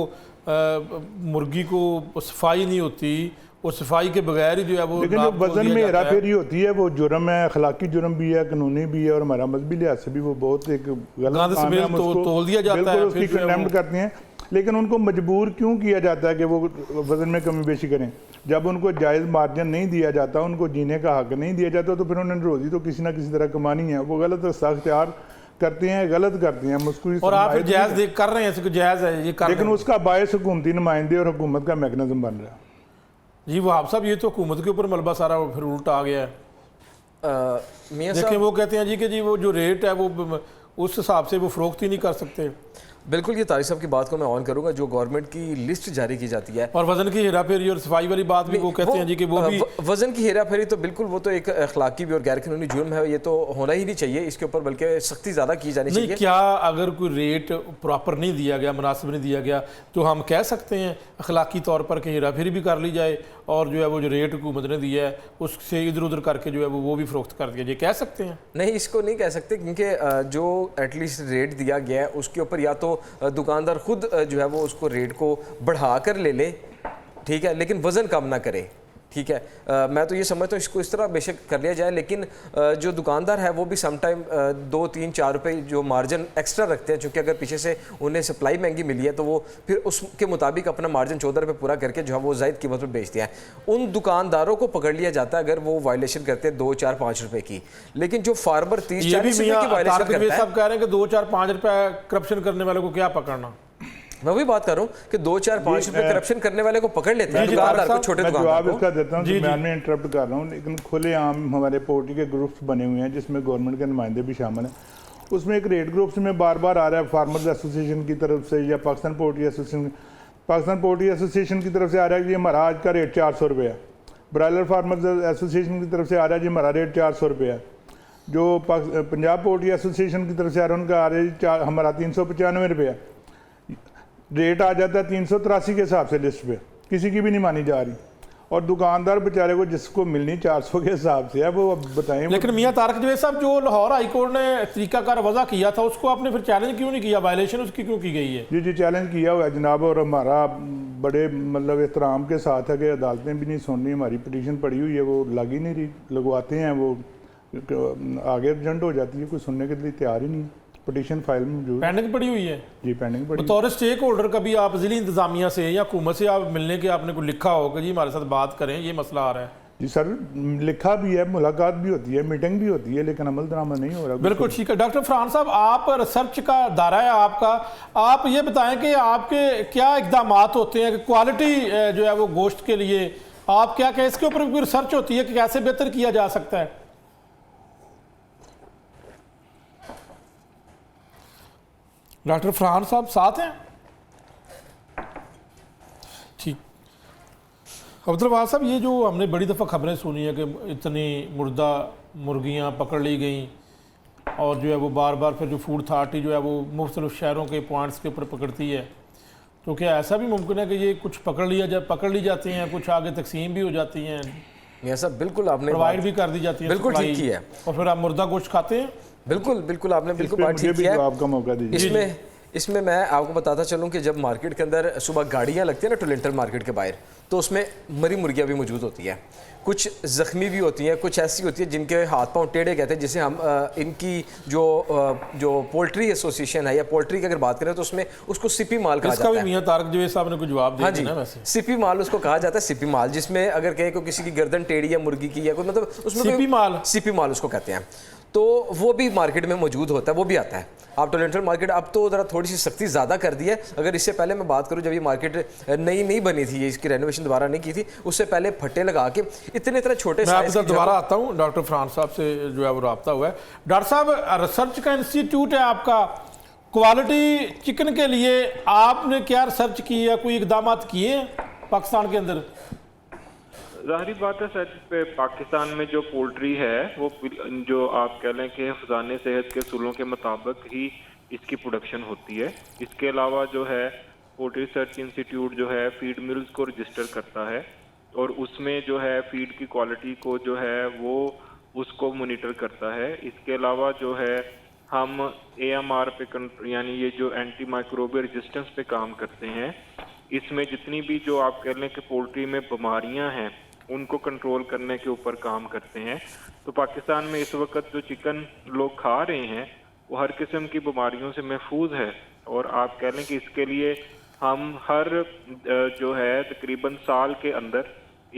S1: मुर्गी को सफाई नहीं होती, वो सफाई के बगैर ही जो है वो
S3: लेकिन जो
S1: नाप तोल
S3: वजन
S1: दिया
S3: में
S1: जाता
S3: हेरा
S1: है।
S3: फेरी होती है वो जुर्म है, अखलाकी जुर्म भी है, कानूनी भी है और हमारा मजहबी लिहाज से भी वो बहुत एक गलत
S1: गांधी
S3: काम है।
S1: समेत
S3: हम उसको
S1: तोल दिया जाता है,
S3: बिल्कुल उसकी
S1: फिर जो है
S3: कंडेम्ड करते हैं। लेकिन उनको मजबूर क्यों किया जाता है कि वो वजन में कमी बेशी करें? जब उनको जायज़ मार्जिन नहीं दिया जाता, उनको जीने का हक नहीं दिया जाता, तो फिर उन्होंने रोज़ी तो किसी ना किसी तरह कमानी है। वो गलत रास्ता अख्तियार करते हैं, गलत करते हैं मुस्कुरी।
S1: और आप जायज़ देख कर रहे हैं, इसको जायज़ है ये कर रहे
S3: लेकिन
S1: हैं।
S3: उसका बायस हुकूमती नुमाइंदे और हुकूमत का मैकेनिज्म बन रहा है।
S1: जी वहाब साहब, ये तो हुकूमत के ऊपर मलबा सारा फिर उल्टा आ गया है।
S2: मियां
S1: देखें
S2: साहब,
S1: वो कहते हैं जी कि जी वो जो रेट है वो उस हिसाब से वो फरोख्त ही नहीं कर सकते।
S2: बिल्कुल, ये तारिक साहब की बात को मैं ऑन करूंगा। जो गवर्नमेंट की लिस्ट जारी की जाती है
S1: और वजन की हेरा फेरी और सफाई वाली बात भी वो कहते हैं जी कि वो भी
S2: वजन की हेरा फेरी, तो बिल्कुल वो तो एक अखलाकी भी और गैर कानूनी जुर्म है, ये तो होना ही नहीं चाहिए। इसके ऊपर बल्कि सख्ती ज़्यादा की जानी
S1: नहीं,
S2: चाहिए।
S1: क्या अगर कोई रेट प्रॉपर नहीं दिया गया, मुनासिब नहीं दिया गया, तो हम कह सकते हैं अखलाकी तौर पर कि हेरा फेरी भी कर ली जाए और जो है वो जो रेट हुकूमत ने दिया है उससे इधर उधर करके जो है वो भी फरोख्त कर दिया जाए, कह सकते हैं?
S2: नहीं, इसको नहीं कह सकते, क्योंकि जो एटलीस्ट रेट दिया गया है उसके ऊपर या तो दुकानदार खुद जो है वो उसको रेट को बढ़ा कर ले ले, ठीक है, लेकिन वज़न कम ना करे, ठीक है। मैं तो ये समझता हूँ इसको इस तरह बेशक कर लिया जाए, लेकिन जो दुकानदार है वो भी समटाइम 2-3-4 रुपये जो मार्जिन एक्स्ट्रा रखते हैं, चूँकि अगर पीछे से उन्हें सप्लाई महंगी मिली है तो वो फिर उसके मुताबिक अपना मार्जिन 14 रुपये पूरा करके जो है वो ज़ायद कीमत पर बेचते हैं। उन दुकानदारों को पकड़ लिया जाता है अगर वो वायलेशन करते हैं 2-4-5 रुपये की। लेकिन जो फार्मर 30-40 रुपये की वायलेशन करता है,
S1: सब कह रहे हैं कि 2-4-5 रुपये करप्शन करने वाले को क्या पकड़ना।
S2: मैं वही बात कर रहा हूँ कि 2-4-5 रुपये करप्शन करने वाले को पकड़ लेते हैं, दुकानदार को, छोटे
S3: मैं
S2: दुकानदार
S3: जवाब
S2: को।
S3: इसका देता हूँ, दरमियान में इंटरप्ट कर रहा हूँ, लेकिन खुलेआम हमारे पोल्ट्री के ग्रुप्स बने हुए हैं जिसमें गवर्नमेंट के नुमाइंदे भी शामिल हैं। उसमें एक रेट ग्रुप्स में बार बार आ रहा है फार्मर्स एसोसिएशन की तरफ से या पाकिस्तान पोल्ट्री एसोसिएशन की तरफ से आ रहा है कि हमारा आज का रेट 400 रुपये है। ब्रायलर फार्मर्स एसोसिएशन की तरफ से आ रहा है जी हमारा रेट 400 रुपये है। जो पंजाब पोल्ट्री एसोसिएशन की तरफ से आ रहा है उनका आ रहा है हमारा 395 रुपये है। रेट आ जाता है 383 के हिसाब से लिस्ट पे, किसी की भी नहीं मानी जा रही। और दुकानदार बेचारे को जिसको मिलनी 400 के हिसाब से है, वो अब बताएं।
S1: लेकिन मियां तारक जवेद साहब, जो लाहौर हाई कोर्ट ने तरीकाकार वजह किया था उसको आपने फिर चैलेंज क्यों नहीं किया? वायलेशन उसकी क्यों की गई है?
S3: जी चैलेंज किया हुआ है जनाब, और हमारा बड़े मतलब एहतराम के साथ है कि अदालतें भी नहीं सुन रही, हमारी पिटीशन पड़ी हुई है, वो लग ही नहीं रही। लगवाते हैं वो आगे अर्जेंट हो जाती है, कोई सुनने के लिए तैयार ही नहीं है। पिटीशन फाइल में मौजूद
S1: पेंडिंग पड़ी हुई है
S3: जी, पेंडिंग पड़ी।
S1: बतौर स्टेक होल्डर कभी आप जिली इंतजामिया से या हुकूमत से आप मिलने के आपने को लिखा हो कि जी हमारे साथ बात करें, ये मसला आ रहा है?
S3: जी सर, लिखा भी है, मुलाकात भी होती है, मीटिंग भी होती है, लेकिन अमल दरामद नहीं हो रहा।
S1: बिल्कुल ठीक है। डॉक्टर फरहान साहब, आप रिसर्च का दायरा है आपका, आप ये बताएं कि आपके क्या इकदाम होते हैं कि क्वालिटी जो है वो गोश्त के लिए आप क्या कहें, इसके ऊपर भी रिसर्च होती है कि कैसे बेहतर किया जा सकता है? डॉक्टर फरहान साहब साथ हैं? ठीक। अब्दुल वहाब साहब, ये जो हमने बड़ी दफ़ा खबरें सुनी है कि इतनी मुर्दा मुर्गियां पकड़ ली गई और जो है वो बार बार फिर जो फूड अथॉरिटी जो है वो मुख्तलिफ शहरों के पॉइंट्स के ऊपर पकड़ती है, तो क्या ऐसा भी मुमकिन है कि ये कुछ पकड़ ली जाती हैं, कुछ आगे तकसीम भी हो जाती हैं,
S2: मियां साहब बिल्कुल आपने
S1: प्रोवाइड भी कर दी जाती है,
S2: बिल्कुल ठीक की है,
S1: और फिर आप मुर्दा गोश्त खाते हैं?
S2: बिल्कुल आपने बिल्कुल बात ठीक किया है।
S3: आपका मौका दीजिए।
S2: इसमें मैं आपको बताता चलूं कि जब मार्केट के अंदर सुबह गाड़ियां लगती है ना टोलेंटर मार्केट के बाहर, तो उसमें मरी मुर्गियां भी मौजूद होती है, कुछ ज़ख्मी भी होती हैं, कुछ ऐसी होती है जिनके हाथ पांव टेढ़े कहते हैं, जिसे हम इनकी जो पोल्ट्री एसोसिएशन है या पोल्ट्री की अगर बात करें तो उसमें उसको सिपी माल कहा जाता है।
S1: मियां तारक जवेद साहब ने कोई जवाब दिया ना वैसे?
S2: सिपी माल उसको कहा जाता है, सिपी माल, जिसमें अगर कहें को किसी की गर्दन टेढ़ी या मुर्गी की या कोई मतलब उसमें सिपी माल उसको कहते हैं, तो वो भी मार्केट में मौजूद होता है, वो भी आता है। आप टोलेंटर मार्केट अब तो ज़रा थोड़ी सी सख्ती ज़्यादा कर दी है। अगर इससे पहले मैं बात करूं, जब ये मार्केट नई नहीं बनी थी, इसकी रेनोवेशन दोबारा नहीं की थी, उससे पहले फट्टे लगा के इतने छोटे
S1: मैं आपके साथ दोबारा आता हूं। डॉक्टर फरहान साहब से जो है वो रब्ता हुआ है। डॉक्टर साहब, रिसर्च का इंस्टीट्यूट है आपका, क्वालिटी चिकन के लिए आपने क्या रिसर्च की है, कोई इकदाम किए पाकिस्तान के अंदर?
S4: ज़ाहिरी बात है सर, पे पाकिस्तान में जो पोल्ट्री है वो जो आप कह लें कि हिफ़्ज़ाने सेहत के असूलों के मुताबिक ही इसकी प्रोडक्शन होती है। इसके अलावा जो है पोल्ट्री रिसर्च इंस्टीट्यूट जो है फीड मिल्स को रजिस्टर करता है और उसमें जो है फीड की क्वालिटी को जो है वो उसको मोनिटर करता है। इसके अलावा जो है हम AMR पे यानी ये जो एंटी माइक्रोबियल रेजिस्टेंस पे काम करते हैं। इसमें जितनी भी जो आप कह लें कि पोल्ट्री में बीमारियां हैं उनको कंट्रोल करने के ऊपर काम करते हैं। तो पाकिस्तान में इस वक्त जो चिकन लोग खा रहे हैं वो हर किस्म की बीमारियों से महफूज है, और आप कह लें कि इसके लिए हम हर जो है तकरीबन साल के अंदर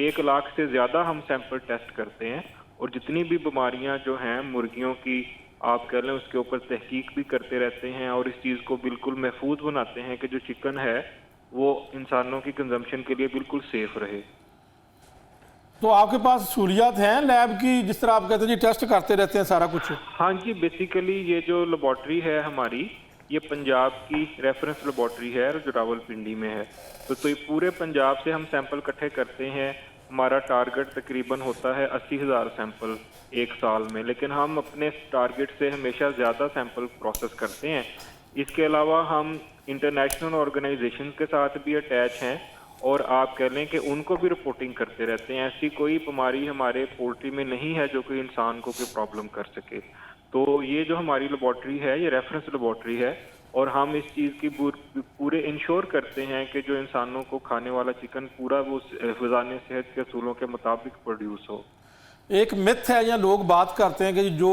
S4: 1 लाख से ज़्यादा हम सैंपल टेस्ट करते हैं, और जितनी भी बीमारियां जो हैं मुर्गियों की आप कह लें उसके ऊपर तहकीक भी करते रहते हैं, और इस चीज़ को बिल्कुल महफूज बनाते हैं कि जो चिकन है वो इंसानों की कंजम्पशन के लिए बिल्कुल सेफ रहे।
S1: तो आपके पास सहूलियात हैं लैब की, जिस तरह आप कहते हैं जी टेस्ट करते रहते हैं सारा कुछ?
S4: हाँ जी, बेसिकली ये जो लेबॉर्ट्री है हमारी, ये पंजाब की रेफरेंस लेबॉर्ट्री है जो रावलपिंडी में है। तो ये पूरे पंजाब से हम सैंपल इकट्ठे करते हैं। हमारा टारगेट तकरीबन होता है 80,000 सैंपल एक साल में, लेकिन हम अपने टारगेट से हमेशा ज़्यादा सैंपल प्रोसेस करते हैं। इसके अलावा हम इंटरनेशनल ऑर्गेनाइजेशन के साथ भी अटैच हैं, और आप कह लें कि उनको भी रिपोर्टिंग करते रहते हैं। ऐसी कोई बीमारी हमारे पोल्ट्री में नहीं है जो कोई इंसान को कोई प्रॉब्लम कर सके। तो ये जो हमारी लेबॉर्ट्री है ये रेफरेंस लेबॉर्ट्री है, और हम इस चीज़ की पूरे इंश्योर करते हैं कि जो इंसानों को खाने वाला चिकन पूरा वो हिफ़्ज़ान सेहत के असूलों के मुताबिक प्रोड्यूस हो।
S1: एक मिथ है या लोग बात करते हैं कि जो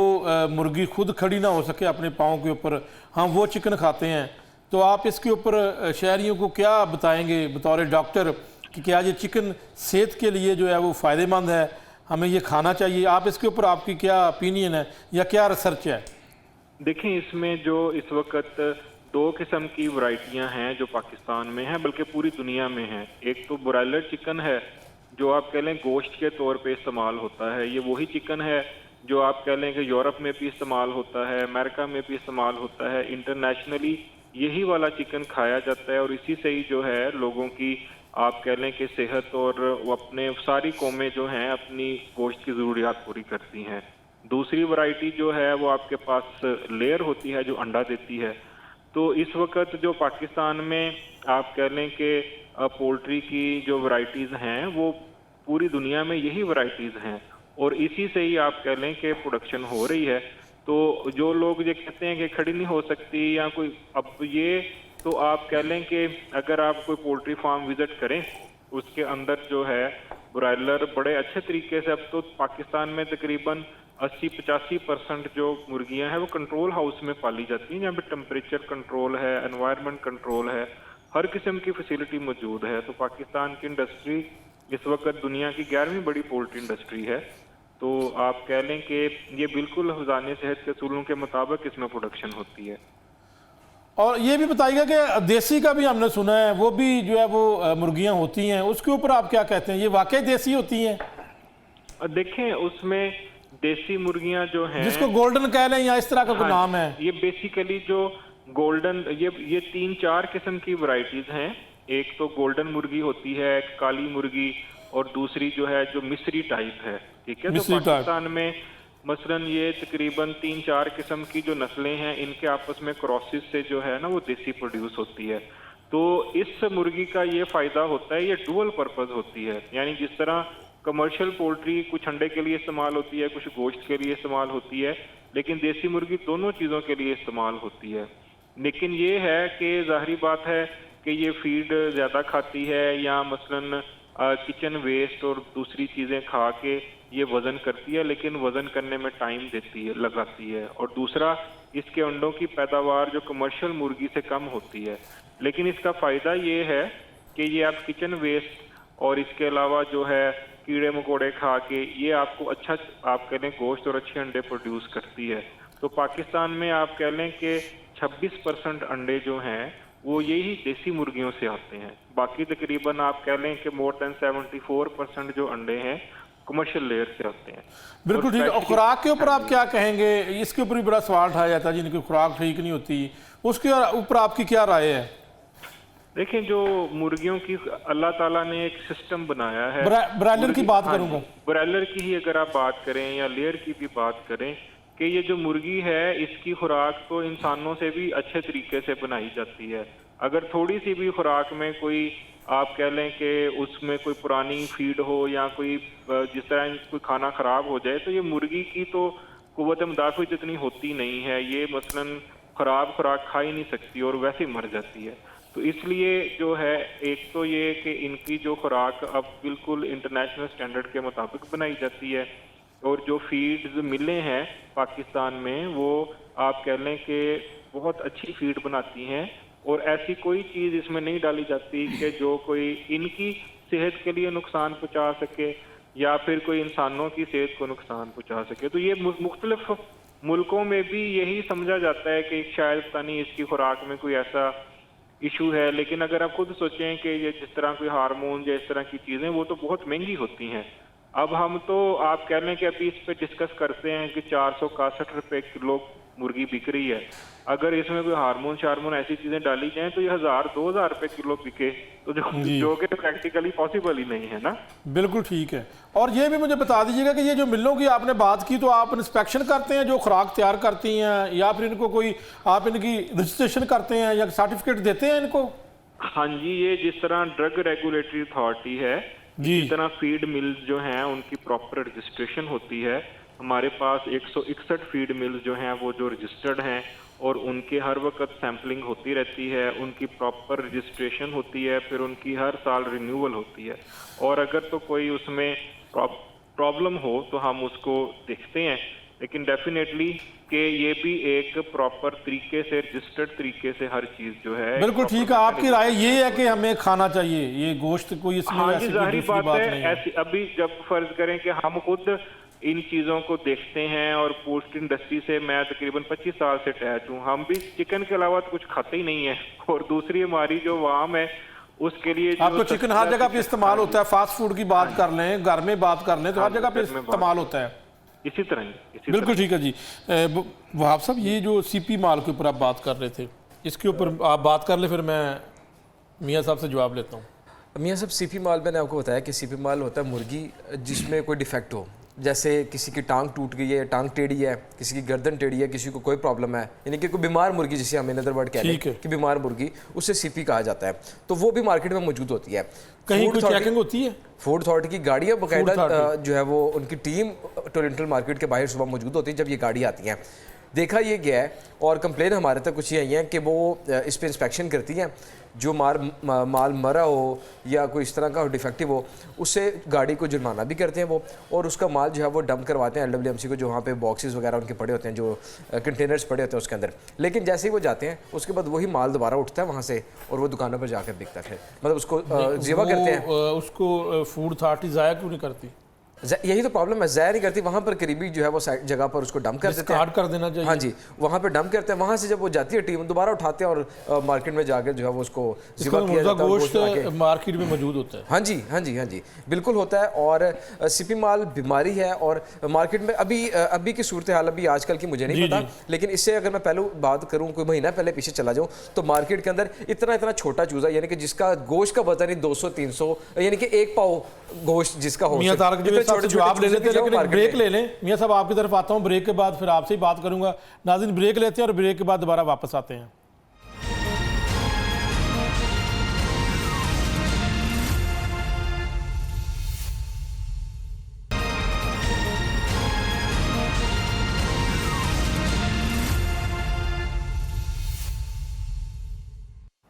S1: मुर्गी खुद खड़ी ना हो सके अपने पाँव के ऊपर, हम वो चिकन खाते हैं। तो आप इसके ऊपर शहरियों को क्या बताएंगे बतौर डॉक्टर कि क्या ये चिकन सेहत के लिए जो है वो फ़ायदेमंद है, हमें ये खाना चाहिए? आप इसके ऊपर आपकी क्या ओपिनियन है या क्या रिसर्च है?
S4: देखिए, इसमें जो इस वक्त 2 किस्म की वैरायटियां हैं जो पाकिस्तान में हैं, बल्कि पूरी दुनिया में हैं। एक तो ब्रॉयलर चिकन है जो आप कह लें गोश्त के तौर पे इस्तेमाल होता है। ये वही चिकन है जो आप कह लें कि यूरोप में भी इस्तेमाल होता है, अमेरिका में भी इस्तेमाल होता है। इंटरनेशनली यही वाला चिकन खाया जाता है, और इसी से ही जो है लोगों की आप कह लें कि सेहत और वो अपने सारी कौमें जो हैं अपनी गोश्त की ज़रूरियात पूरी करती हैं। दूसरी वैरायटी जो है वो आपके पास लेयर होती है जो अंडा देती है। तो इस वक्त जो पाकिस्तान में आप कह लें कि पोल्ट्री की जो वैरायटीज़ हैं वो पूरी दुनिया में यही वैरायटीज़ हैं, और इसी से ही आप कह लें कि प्रोडक्शन हो रही है। तो जो लोग ये कहते हैं कि खड़ी नहीं हो सकती या कोई, अब ये तो आप कह लें कि अगर आप कोई पोल्ट्री फार्म विज़िट करें उसके अंदर जो है ब्रॉयलर बड़े अच्छे तरीके से, अब तो पाकिस्तान में तकरीबन 80-85% जो मुर्गियां हैं वो कंट्रोल हाउस में पाली जाती हैं, जहाँ पे टेम्परेचर कंट्रोल है, एनवायरनमेंट कंट्रोल है, हर किस्म की फैसिलिटी मौजूद है। तो पाकिस्तान की इंडस्ट्री इस वक्त दुनिया की 11वीं बड़ी पोल्ट्री इंडस्ट्री है। तो आप कह लें कि ये बिल्कुल हिफ़्ज़ान सेहत के असूलों के मुताबिक इसमें प्रोडक्शन होती है।
S1: और ये भी बताइएगा कि देसी का भी हमने सुना है, वो भी जो है वो मुर्गियां होती हैं, उसके ऊपर आप क्या कहते हैं? ये वाकई देसी होती हैं?
S4: देखें, उसमें देसी मुर्गियां जो हैं
S1: जिसको गोल्डन कह लें या इस तरह का कोई नाम है,
S4: ये बेसिकली जो गोल्डन, ये 3-4 किस्म की वैरायटीज हैं। एक तो गोल्डन मुर्गी होती है, एक काली मुर्गी, और दूसरी जो है जो मिस्री टाइप है। ठीक है, तो पाकिस्तान में मसलन ये तकरीबन 3-4 किस्म की जो नस्लें हैं इनके आपस में क्रॉसिस से जो है ना वो देसी प्रोड्यूस होती है। तो इस मुर्गी का ये फ़ायदा होता है, ये डुअल पर्पज़ होती है। यानी जिस तरह कमर्शियल पोल्ट्री कुछ अंडे के लिए इस्तेमाल होती है, कुछ गोश्त के लिए इस्तेमाल होती है, लेकिन देसी मुर्गी दोनों चीज़ों के लिए इस्तेमाल होती है। लेकिन ये है कि ज़ाहिरी बात है कि ये फीड ज़्यादा खाती है या मसलन किचन वेस्ट और दूसरी चीज़ें खा के ये वज़न करती है, लेकिन वज़न करने में टाइम देती है, लगाती है। और दूसरा, इसके अंडों की पैदावार जो कमर्शियल मुर्गी से कम होती है। लेकिन इसका फ़ायदा ये है कि ये आप किचन वेस्ट और इसके अलावा जो है कीड़े मकोड़े खा के ये आपको अच्छा आप कह लें गोश्त और अच्छे अंडे प्रोड्यूस करती है। तो पाकिस्तान में आप कह लें कि 26% अंडे जो हैं वो यही देसी मुर्गियों से आते हैं। बाकी तकरीबन आप कह लें कि मोर देन 74% जो अंडे हैं कमर्शियल लेयर से आते हैं।
S1: बिल्कुल ठीक है। और खुराक के ऊपर आप क्या कहेंगे? इसके ऊपर भी बड़ा सवाल उठाया जाता है जिनकी खुराक ठीक नहीं होती, उसके ऊपर आपकी क्या राय है?
S4: देखें, जो मुर्गियों की अल्लाह ताला ने एक सिस्टम बनाया है,
S1: ब्रॉयलर की बात करूंगा,
S4: ब्रॉयलर की ही अगर आप बात करें या लेयर की भी बात करें, कि ये जो मुर्गी है इसकी खुराक तो इंसानों से भी अच्छे तरीके से बनाई जाती है। अगर थोड़ी सी भी खुराक में कोई आप कह लें कि उसमें कोई पुरानी फीड हो या कोई जिस तरह कोई खाना खराब हो जाए, तो ये मुर्गी की तो कुव्वत मुदाफ़त इतनी होती नहीं है। ये मसलन खराब खुराक खा ही नहीं सकती और वैसे ही मर जाती है। तो इसलिए जो है, एक तो ये कि इनकी जो खुराक अब बिल्कुल इंटरनेशनल स्टैंडर्ड के मुताबिक बनाई जाती है, और जो फीड्स मिले हैं पाकिस्तान में वो आप कह लें कि बहुत अच्छी फीड बनाती हैं, और ऐसी कोई चीज़ इसमें नहीं डाली जाती कि जो कोई इनकी सेहत के लिए नुकसान पहुंचा सके या फिर कोई इंसानों की सेहत को नुकसान पहुंचा सके। तो ये मुख्तलिफ मुल्कों में भी यही समझा जाता है कि शायद पता नहीं इसकी खुराक में कोई ऐसा इशू है, लेकिन अगर आप खुद सोचें कि ये जिस तरह कोई हार्मोन या इस तरह की चीज़ें वो तो बहुत महंगी होती हैं। अब हम तो आप कह लें कि अभी इस पे डिस्कस करते हैं कि 461 रुपये किलो मुर्गी बिक रही है। अगर इसमें कोई हार्मोन शार्मोन ऐसी चीज़ें डाली जाएं तो ये 1000-2000 रुपये किलो बिके, तो जो कि प्रैक्टिकली पॉसिबल ही नहीं है ना।
S1: बिल्कुल ठीक है। और ये भी मुझे बता दीजिएगा कि ये जो मिलों की आपने बात की, तो आप इंस्पेक्शन करते हैं जो खुराक तैयार करती हैं, या फिर इनको कोई आप इनकी रजिस्ट्रेशन करते हैं या सर्टिफिकेट देते हैं इनको?
S4: हाँ जी, ये जिस तरह ड्रग रेगुलेटरी अथॉरिटी है, इसी तरह फीड मिल्स जो हैं उनकी प्रॉपर रजिस्ट्रेशन होती है। हमारे पास 161 फीड मिल्स जो हैं वो जो रजिस्टर्ड हैं, और उनके हर वक्त सैम्पलिंग होती रहती है, उनकी प्रॉपर रजिस्ट्रेशन होती है, फिर उनकी हर साल रिन्यूअल होती है। और अगर तो कोई उसमें प्रॉब्लम हो तो हम उसको देखते हैं, लेकिन डेफिनेटली कि ये भी एक प्रॉपर तरीके से रजिस्टर्ड तरीके से हर चीज़ जो है।
S1: बिल्कुल ठीक है। आपकी राय ये है कि हमें खाना चाहिए ये गोश्त, कोई इसमें
S4: हाँ
S1: ऐसी
S4: जी,
S1: कोई
S4: जाहिर
S1: दूसरी
S4: बात
S1: बात
S4: है।
S1: नहीं है।
S4: ऐसी अभी जब फर्ज करें कि हम खुद इन चीज़ों को देखते हैं और पोस्ट इंडस्ट्री से मैं तकरीबन 25 साल से अटैच हूँ, हम भी चिकन के अलावा तो कुछ खाते ही नहीं है। और दूसरी हमारी जो वाम है उसके लिए
S1: आप तो चिकन हर जगह पे इस्तेमाल होता है, फास्ट फूड की बात कर लें, घर में बात कर लें, तो हर जगह पे इस्तेमाल होता है।
S4: इसी तरह
S1: बिल्कुल ठीक है जी। वहाब साहब, ये जो सीपी माल के ऊपर आप बात कर रहे थे, इसके ऊपर आप बात कर ले, फिर मैं मियाँ साहब से जवाब लेता हूँ।
S2: मियाँ साहब, सीपी माल मैंने आपको बताया कि सीपी माल होता है मुर्गी जिसमें कोई डिफेक्ट हो, जैसे किसी की टांग टूट गई है, टांग टेढ़ी है, किसी की गर्दन टेढ़ी है, किसी को कोई प्रॉब्लम है, यानी कि कोई बीमार मुर्गी, जिसे हम इन अदर वर्ड कहते हैं कि बीमार मुर्गी, उससे सीपी कहा जाता है। तो वो भी मार्केट में मौजूद होती है।
S1: कहीं कोई चेकिंग होती है?
S2: फूड अथॉरिटी की गाड़ियाँ बाकायदा जो है वो उनकी टीम टोरंटो मार्केट के बाहर सुबह मौजूद होती है जब ये गाड़ी आती हैं। देखा ये गया है और कंप्लेन हमारे तक कुछ ये आई हैं कि वो इस पर इंस्पेक्शन करती हैं, जो माल मरा हो या कोई इस तरह का डिफेक्टिव हो उससे गाड़ी को जुर्माना भी करते हैं वो, और उसका माल जो है वो डंप करवाते हैं LWMC को, जो वहाँ पे बॉक्सेस वगैरह उनके पड़े होते हैं, जो कंटेनर्स पड़े होते हैं उसके अंदर। लेकिन जैसे ही वो जाते हैं उसके बाद वही माल दोबारा उठता है वहाँ से और वो दुकानों पर जाकर बिकता है, मतलब उसको ज़िवा करते हैं।
S1: उसको फूड अथॉरिटी ज़ाया क्यों नहीं करती?
S2: यही तो प्रॉब्लम है, ज़ाया नहीं करती। वहाँ पर करीबी जो है वो जगह पर उसको डंप कर देते हैं,
S1: कर देना चाहिए।
S2: हाँ जी, वहाँ पे डंप करते हैं। वहाँ से जब वो जाती है टीम दोबारा उठाते हैं और मार्केट में जाकर जो है वो उसको ज़िबा किया जाता है।
S1: गोश्त मार्केट में मौजूद होता है।
S2: हाँ जी, हाँ जी, हाँ जी, बिल्कुल होता है। और सीपी माल बीमारी है और मार्केट में अभी की सूरत हाल अभी आजकल की मुझे नहीं पता, लेकिन इससे अगर मैं पहले बात करूँ, कोई महीना पहले पीछे चला जाऊँ, तो मार्केट के अंदर इतना छोटा चूजा, यानी कि जिसका गोश्त का वजन ही 200-300, यानी कि 1 पाव गोश्त जिसका हो,
S1: जवाब ले लेते हैं, लेकिन ब्रेक ले लें। मियाँ साहब आपकी तरफ आता हूँ, ब्रेक के बाद फिर आपसे ही बात करूंगा। नाज़रीन, ब्रेक लेते हैं और ब्रेक के बाद दोबारा वापस आते हैं।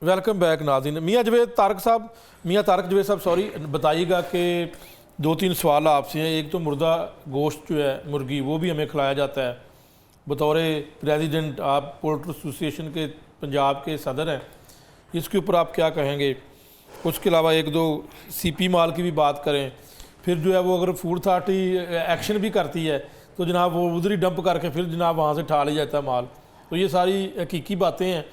S1: वेलकम बैक नाज़रीन। मियाँ तारक जवेद साहब सॉरी, बताइएगा कि 2-3 सवाल आपसे हैं। एक तो मुर्दा गोश्त जो है मुर्गी, वो भी हमें खिलाया जाता है। बतौर प्रेसिडेंट आप पोल्ट्री एसोसिएशन के पंजाब के सदर हैं, इसके ऊपर आप क्या कहेंगे? उसके अलावा 1-2 सीपी माल की भी बात करें। फिर जो है वो अगर फूड अथॉरिटी एक्शन भी करती है तो जनाब वो उधर ही डंप करके फिर जनाब वहाँ से उठा लिया जाता है माल। तो ये सारी हकीकी बातें हैं,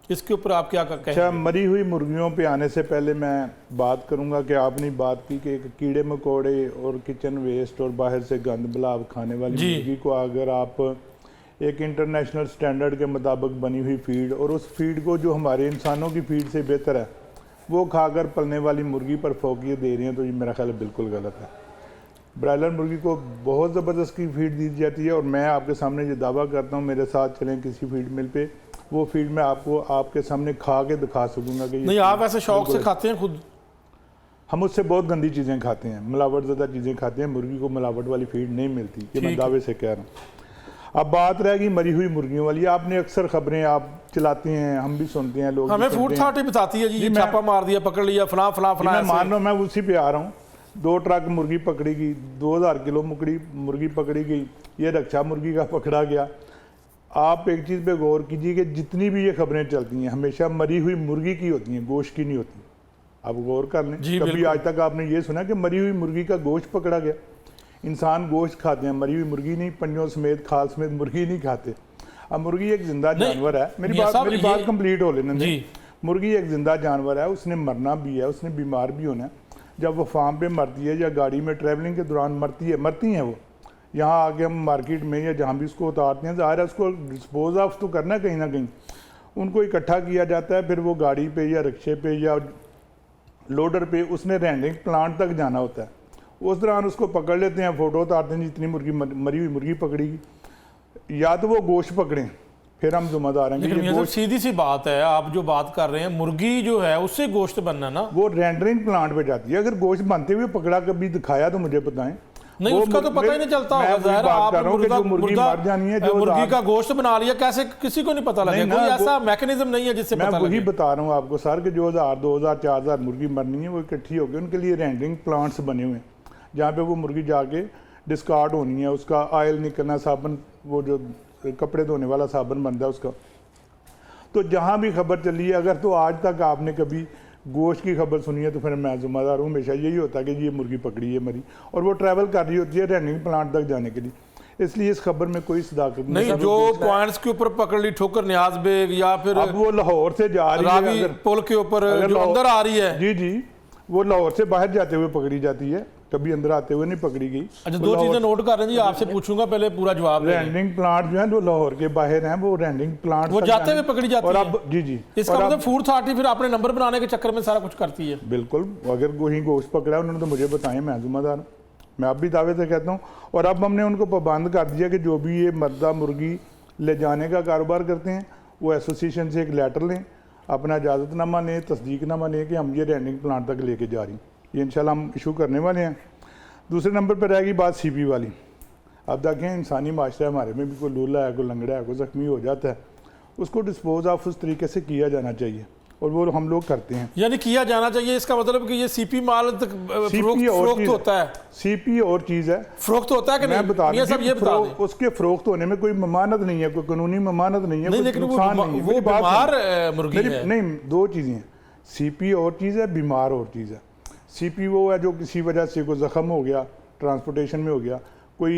S1: इसके ऊपर आप क्या कहेंगे?
S3: अच्छा, मरी हुई मुर्गियों पे आने से पहले मैं बात करूंगा कि आपने बात की कि कीड़े मकोड़े और किचन वेस्ट और बाहर से गंद बलाव खाने वाली मुर्गी को अगर आप एक इंटरनेशनल स्टैंडर्ड के मुताबिक बनी हुई फीड और उस फीड को जो हमारे इंसानों की फीड से बेहतर है वो खाकर पलने वाली मुर्गी पर फोकियत दे रही हैं, तो ये मेरा ख्याल बिल्कुल गलत है। ब्रायलर मुर्गी को बहुत ज़बरदस्त की फीड दी जाती है और मैं आपके सामने ये दावा करता हूँ, मेरे साथ चलें किसी फीड मिल पे, वो फीड मैं आपको आपके सामने खा के दिखा सकूंगा कि
S1: नहीं, आप ऐसे शौक से खाते हैं खुद?
S3: हम उससे बहुत गंदी चीज़ें खाते हैं, मिलावट ज़्यादा चीज़ें खाते हैं। मुर्गी को मिलावट वाली फीड नहीं मिलती, ये मैं दावे से कह रहा हूँ। अब बात रहेगी मरी हुई मुर्गियों वाली। आपने अक्सर खबरें आप चलाते हैं, हम भी सुनते हैं, लोग
S1: हमें फूड अथॉरिटी बताती है जी, ये छापा मार दिया, पकड़ लिया, फलां फलां फलां।
S3: मैं मान रहा हूँ, मैं उसी पे आ रहा हूँ। 2 ट्रक मुर्गी पकड़ी गई, 2000 किलो मुर्गी पकड़ी गई, ये रक्षा मुर्गी का पकड़ा गया। आप एक चीज़ पे गौर कीजिए कि जितनी भी ये खबरें चलती हैं हमेशा मरी हुई मुर्गी की होती हैं, गोश्त की नहीं होती। आप गौर कर लें, कभी आज तक आपने ये सुना कि मरी हुई मुर्गी का गोश्त पकड़ा गया? इंसान गोश्त खाते हैं, मरी हुई मुर्गी नहीं, पंजों समेत खाल समेत मुर्गी नहीं खाते। अब मुर्गी एक जिंदा जानवर है। मेरी बात कंप्लीट हो लेने दें। मुर्गी एक जिंदा जानवर है, उसने मरना भी है, उसने बीमार भी होना है। जब वो फार्म पे मरती है या गाड़ी में ट्रैवलिंग के दौरान मरती हैं वो, यहाँ आके हम मार्केट में या जहाँ भी उसको उतारते हैं, ज़ाहिर है उसको डिस्पोज ऑफ तो करना कहीं ना कहीं। उनको इकट्ठा किया जाता है, फिर वो गाड़ी पे या रिक्शे पे या लोडर पे उसने रेंडिंग प्लांट तक जाना होता है। उस दौरान उसको पकड़ लेते हैं, फ़ोटो उतारते हैं, जितनी मुर्गी मरी हुई मुर्गी पकड़ेगी, या तो वो गोश्त पकड़ें, फिर हम जिम्मेदार हैं।
S1: लेकिन सीधी सी बात है, आप जो बात कर रहे हैं, मुर्गी जो है उससे गोश्त बनना ना,
S3: वो रेंडरिंग प्लांट पे जाती है। अगर गोश्त बनते हुए पकड़ा कभी दिखाया तो मुझे बताएं।
S1: नहीं, उसका तो पता ही नहीं चलता होगा। आप
S3: मुर्गी मर जानी है, जो
S1: मुर्गी का गोश्त बना लिया, कैसे किसी को नहीं पता लगेगा? कोई ऐसा मैकेनिज्म नहीं है जिससे पता लगे।
S3: मैं वही बता रहा हूँ आपको सर कि जो 1000, 2000, 4000 मुर्गी मरनी है वो इकट्ठी होगी। उनके लिए रेंडरिंग प्लांट्स बने हुए हैं जहाँ पे वो मुर्गी जाके डिस्कार्ड होनी है, उसका ऑयल निकलना, साबुन, वो जो कपड़े धोने वाला साबुन बनता है उसका। तो जहाँ भी खबर चली है, अगर तो आज तक आपने कभी गोश्त की खबर सुनी है तो फिर मैं जिम्मेदार हूँ। हमेशा यही होता है कि ये मुर्गी पकड़ी है मरी, और वो ट्रैवल कर रही होती है रेंडिंग प्लांट तक जाने के लिए, इसलिए इस खबर में कोई सदाकत
S1: नहीं। जो पॉइंट्स के ऊपर पकड़ ली, ठोकर न्याज बेग या फिर
S3: अब वो लाहौर से जा रही है,
S1: पुल के ऊपर जो अंदर आ रही है,
S3: जी, वो लाहौर से बाहर जाते हुए पकड़ी जाती है, कभी अंदर आते हुए नहीं पकड़ी गई।
S1: अच्छा, 2 चीजें नोट कर रहे हैं जी, आपसे पूछूंगा, पहले पूरा जवाब।
S3: रेंडिंग प्लांट जो है जो लाहौर के बाहर हैं, वो रेंडिंग प्लांट
S1: वो जाते हुए पकड़ी जाती है।
S3: और अब जी
S1: इसका मतलब फूड अथॉरिटी फिर अपने नंबर बनाने के चक्कर में सारा कुछ करती है।
S3: बिल्कुल, अगर वही गोश्त पकड़ा उन्होंने तो मुझे बताएं, मैं जिम्मेदार, मैं अब भी दावे से कहता हूँ। और अब हमने उनको पाबंद कर दिया कि जो भी ये मर्दा मुर्गी ले जाने का कारोबार करते हैं वो एसोसिएशन से एक लेटर लें, अपना इजाज़तनामा लें, तस्दीकनामा लें कि हम ये रेंडिंग प्लांट तक लेके जा रही हैं। ये इंशाल्लाह हम इशू करने वाले हैं। दूसरे नंबर पर रहेगी बात सीपी वाली। अब देखें, इंसानी माशरा हमारे में भी कोई लूला है, कोई लंगड़ा है, कोई ज़ख्मी हो जाता है, उसको डिस्पोज ऑफ उस तरीके से किया जाना चाहिए, और वो हम लोग करते हैं।
S1: यानी किया जाना चाहिए, इसका मतलब कि ये सीपी माल फरोख्त होता है।
S3: सीपी और चीज़ है,
S1: फरोख्त होता है कि नहीं?
S3: बता
S1: ये सब ये बता दें।
S3: उसके फरोख्त होने में कोई ममानत नहीं है, कोई कानूनी ममानत नहीं है,
S1: नहीं, लेकिन वो बीमार मुर्गी है।
S3: नहीं, 2 चीज़ें हैं, सीपी और चीज़ है, बीमार और चीज़ है। सीपी वो है जो किसी वजह से कोई ज़ख्म हो गया, ट्रांसपोर्टेशन में हो गया, कोई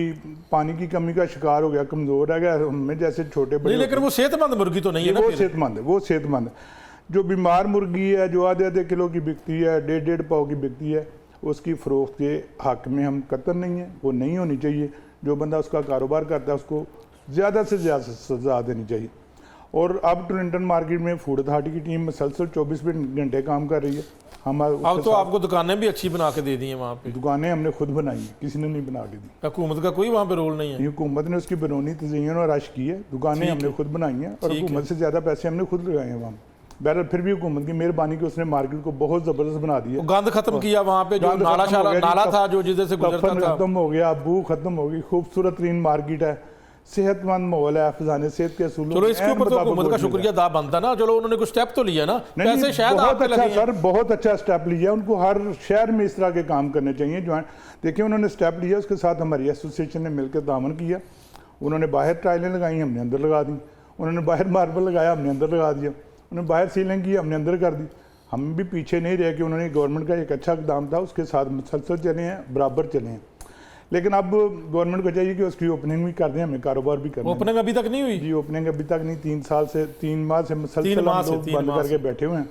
S3: पानी की कमी का शिकार हो गया, कमज़ोर है, हमें जैसे छोटे बड़े।
S1: लेकिन वो सेहतमंद मुर्गी तो नहीं है ना?
S3: वो सेहतमंद है, वो सेहतमंद है। जो बीमार मुर्गी है, जो आधे किलो की बिकती है, 1.5 पाव की बिकती है, उसकी फ़रोख्त के हक़ में हम कतई नहीं है, वो नहीं होनी चाहिए। जो बंदा उसका कारोबार करता है उसको ज़्यादा से ज़्यादा सज़ा देनी चाहिए। और अब टोरंटन मार्केट में फूड अथॉरिटी की टीम मुसलसल 24 घंटे काम कर रही है। हम
S1: अब तो आपको दुकानें भी अच्छी बना के दे दी हैं वहाँ पे।
S3: दुकानें हमने खुद बनाई हैं, किसी ने नहीं बना के दी।
S1: हुकूमत का कोई वहाँ पे रोल नहीं है?
S3: हुकूमत ने उसकी बनौनी तज़य्युन और रश की है, दुकानें हमने खुद बनाई हैं, और हुकूमत से ज़्यादा पैसे हमने खुद लगाए हैं वहाँ। बहरहाल फिर भी हुकूमत की मेहरबानी की उसने मार्केट को बहुत ज़बरदस्त बना दिया,
S1: गंद खत्म किया वहाँ पे, जो नाला था जो जिधर से गुजरता था
S3: खत्म हो गया, बू खत्म हो गई, खूबसूरत तरीन मार्केट है, सेहतमंद माहौल है, अफजाने सेहत के असूलों।
S1: चलो इसके ऊपर तो हुकूमत का शुक्रिया अदा बनता ना, चलो उन्होंने कुछ स्टेप तो लिया ना, पैसे शायद
S3: बहुत अच्छा सर, बहुत अच्छा स्टेप लिया। उनको हर शहर में इस तरह के काम करने चाहिए। जो देखिए उन्होंने स्टेप लिया, उसके साथ हमारी एसोसिएशन ने मिलकर तामन किया। उन्होंने बाहर टाइलें लगाई, हमने अंदर लगा दी। उन्होंने बाहर मार्बल लगाया, हमने अंदर लगा दिया। उन्होंने बाहर सीलिंग की, हमने अंदर कर दी। हम भी पीछे नहीं रहे कि उन्होंने गवर्नमेंट का एक अच्छा इक़दाम था, उसके साथ मुसलसल चले हैं, बराबर चले हैं। लेकिन अब गवर्नमेंट को चाहिए कि उसकी ओपनिंग भी कर दें, हमें कारोबार भी करना।
S1: ओपनिंग अभी तक नहीं हुई
S3: जी, ओपनिंग अभी तक नहीं। 3 माह से मुसलसल बंद करके बैठे हुए हैं,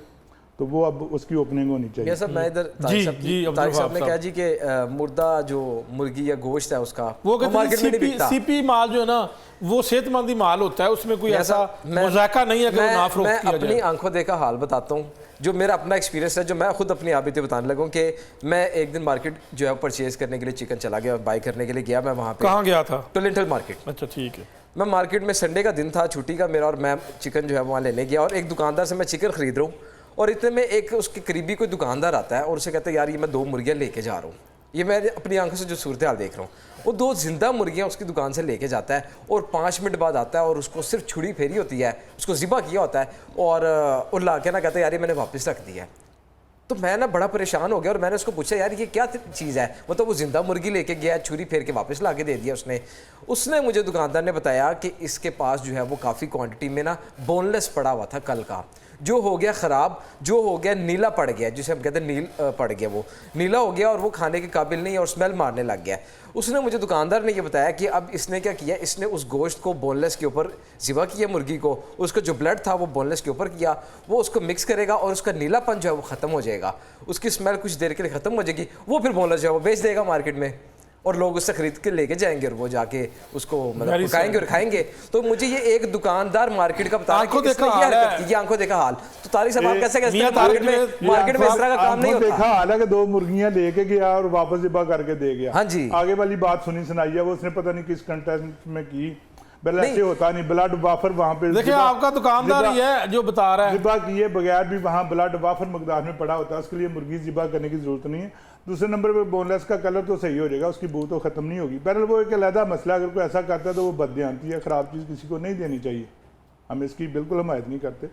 S3: तो वो अब उसकी ओपनिंग होनी चाहिए।
S2: सर मैं इधर तारिक साहब ने कहा जी कि मुर्दा जो मुर्गी या गोश्त है उसका
S1: वो मार्केट में नहीं बिकता। सीपी माल जो है ना वो सेहतमंदी माल होता है, उसमें कोई ऐसा मुज़ायका नहीं है कि ना फरोख्त किया जाए।
S2: मैं अपनी आंखों देखा हाल बताता हूँ, जो मेरा अपना एक्सपीरियंस है, जो मैं खुद अपनी आबिती बताने लगा कि मैं एक दिन मार्केट जो है परचेज करने के लिए चिकन चला गया, बाई करने के लिए गया। मैं वहाँ पे
S1: कहाँ गया था?
S2: टोरंटन मार्केट।
S1: अच्छा ठीक है।
S2: मैं मार्केट में संडे का दिन था, छुट्टी का मेरा, और मैं चिकन जो है वहाँ लेने गया, और एक दुकानदार से मैं चिकन खरीद रहा हूँ, और इतने में एक उसके करीबी कोई दुकानदार आता है और उसे कहता है यार ये मैं 2 मुर्गियाँ लेके जा रहा हूँ। ये मैं अपनी आंखों से जो सूरत हाल देख रहा हूँ। वो 2 जिंदा मुर्गियाँ उसकी दुकान से लेके जाता है और 5 मिनट बाद आता है और उसको सिर्फ छुरी फेरी होती है, उसको ज़िबा किया होता है और ला के ना कहता है यार ये मैंने वापस रख दिया है। तो मैं ना बड़ा परेशान हो गया और मैंने उसको पूछा यार ये क्या चीज़ है, मतलब वो जिंदा मुर्गी लेके गया, छुरी फेर के वापस ला के दे दिया उसने मुझे दुकानदार ने बताया कि इसके पास जो है वो काफ़ी क्वांटिटी में ना बोनलेस पड़ा हुआ था कल का, जो हो गया ख़राब, जो हो गया नीला पड़ गया, जिसे हम कहते हैं नील पड़ गया, वो नीला हो गया और वो खाने के काबिल नहीं है और स्मेल मारने लग गया। उसने मुझे दुकानदार ने ये बताया कि अब इसने क्या किया, इसने उस गोश्त को बोनलेस के ऊपर ज़िबा किया मुर्गी को, उसका जो ब्लड था वो बोनलेस के ऊपर किया, वो उसको मिक्स करेगा और उसका नीलापन जो है वो ख़त्म हो जाएगा, उसकी स्मेल कुछ देर के लिए ख़त्म हो जाएगी, वो फिर बोनलेस जो है वो बेच देगा मार्केट में और लोग उससे खरीद के लेके जाएंगे और वो जाके उसको मतलब पकाएंगे और खाएंगे। तो मुझे ये एक दुकानदार मार्केट का बता रहा है कि इसने ये हरकत की, आंखों देखा हाल। तो तारिक साहब आप कैसे कहते हैं मार्केट में इस तरह का काम नहीं होता?
S3: देखा हाल है कि 2 मुर्गियां लेके गया और वापस ज़िबा करके दे गया।
S2: हाँ जी,
S3: आगे वाली बात सुनी सुनाई है वो उसने पता नहीं किस कंटेंट में की, बल्कि ऐसे होता नहीं। ब्लड वाफर वहाँ पे
S1: देखिए आपका दुकानदार ही है जो बता रहा है,
S3: ज़िबा किए बगैर भी वहाँ ब्लड वाफर मकदार में पड़ा होता है, उसके लिए मुर्गी ज़िबा करने की जरूरत नहीं है। दूसरे नंबर पे बोनलेस का कलर तो सही हो जाएगा, उसकी बू तो ख़त्म नहीं होगी। बहरहाल वो एक अलहदा मसला, अगर कोई ऐसा करता है तो वो बददियानती है, ख़राब चीज़ किसी को नहीं देनी चाहिए, हम इसकी बिल्कुल हमायत नहीं करते,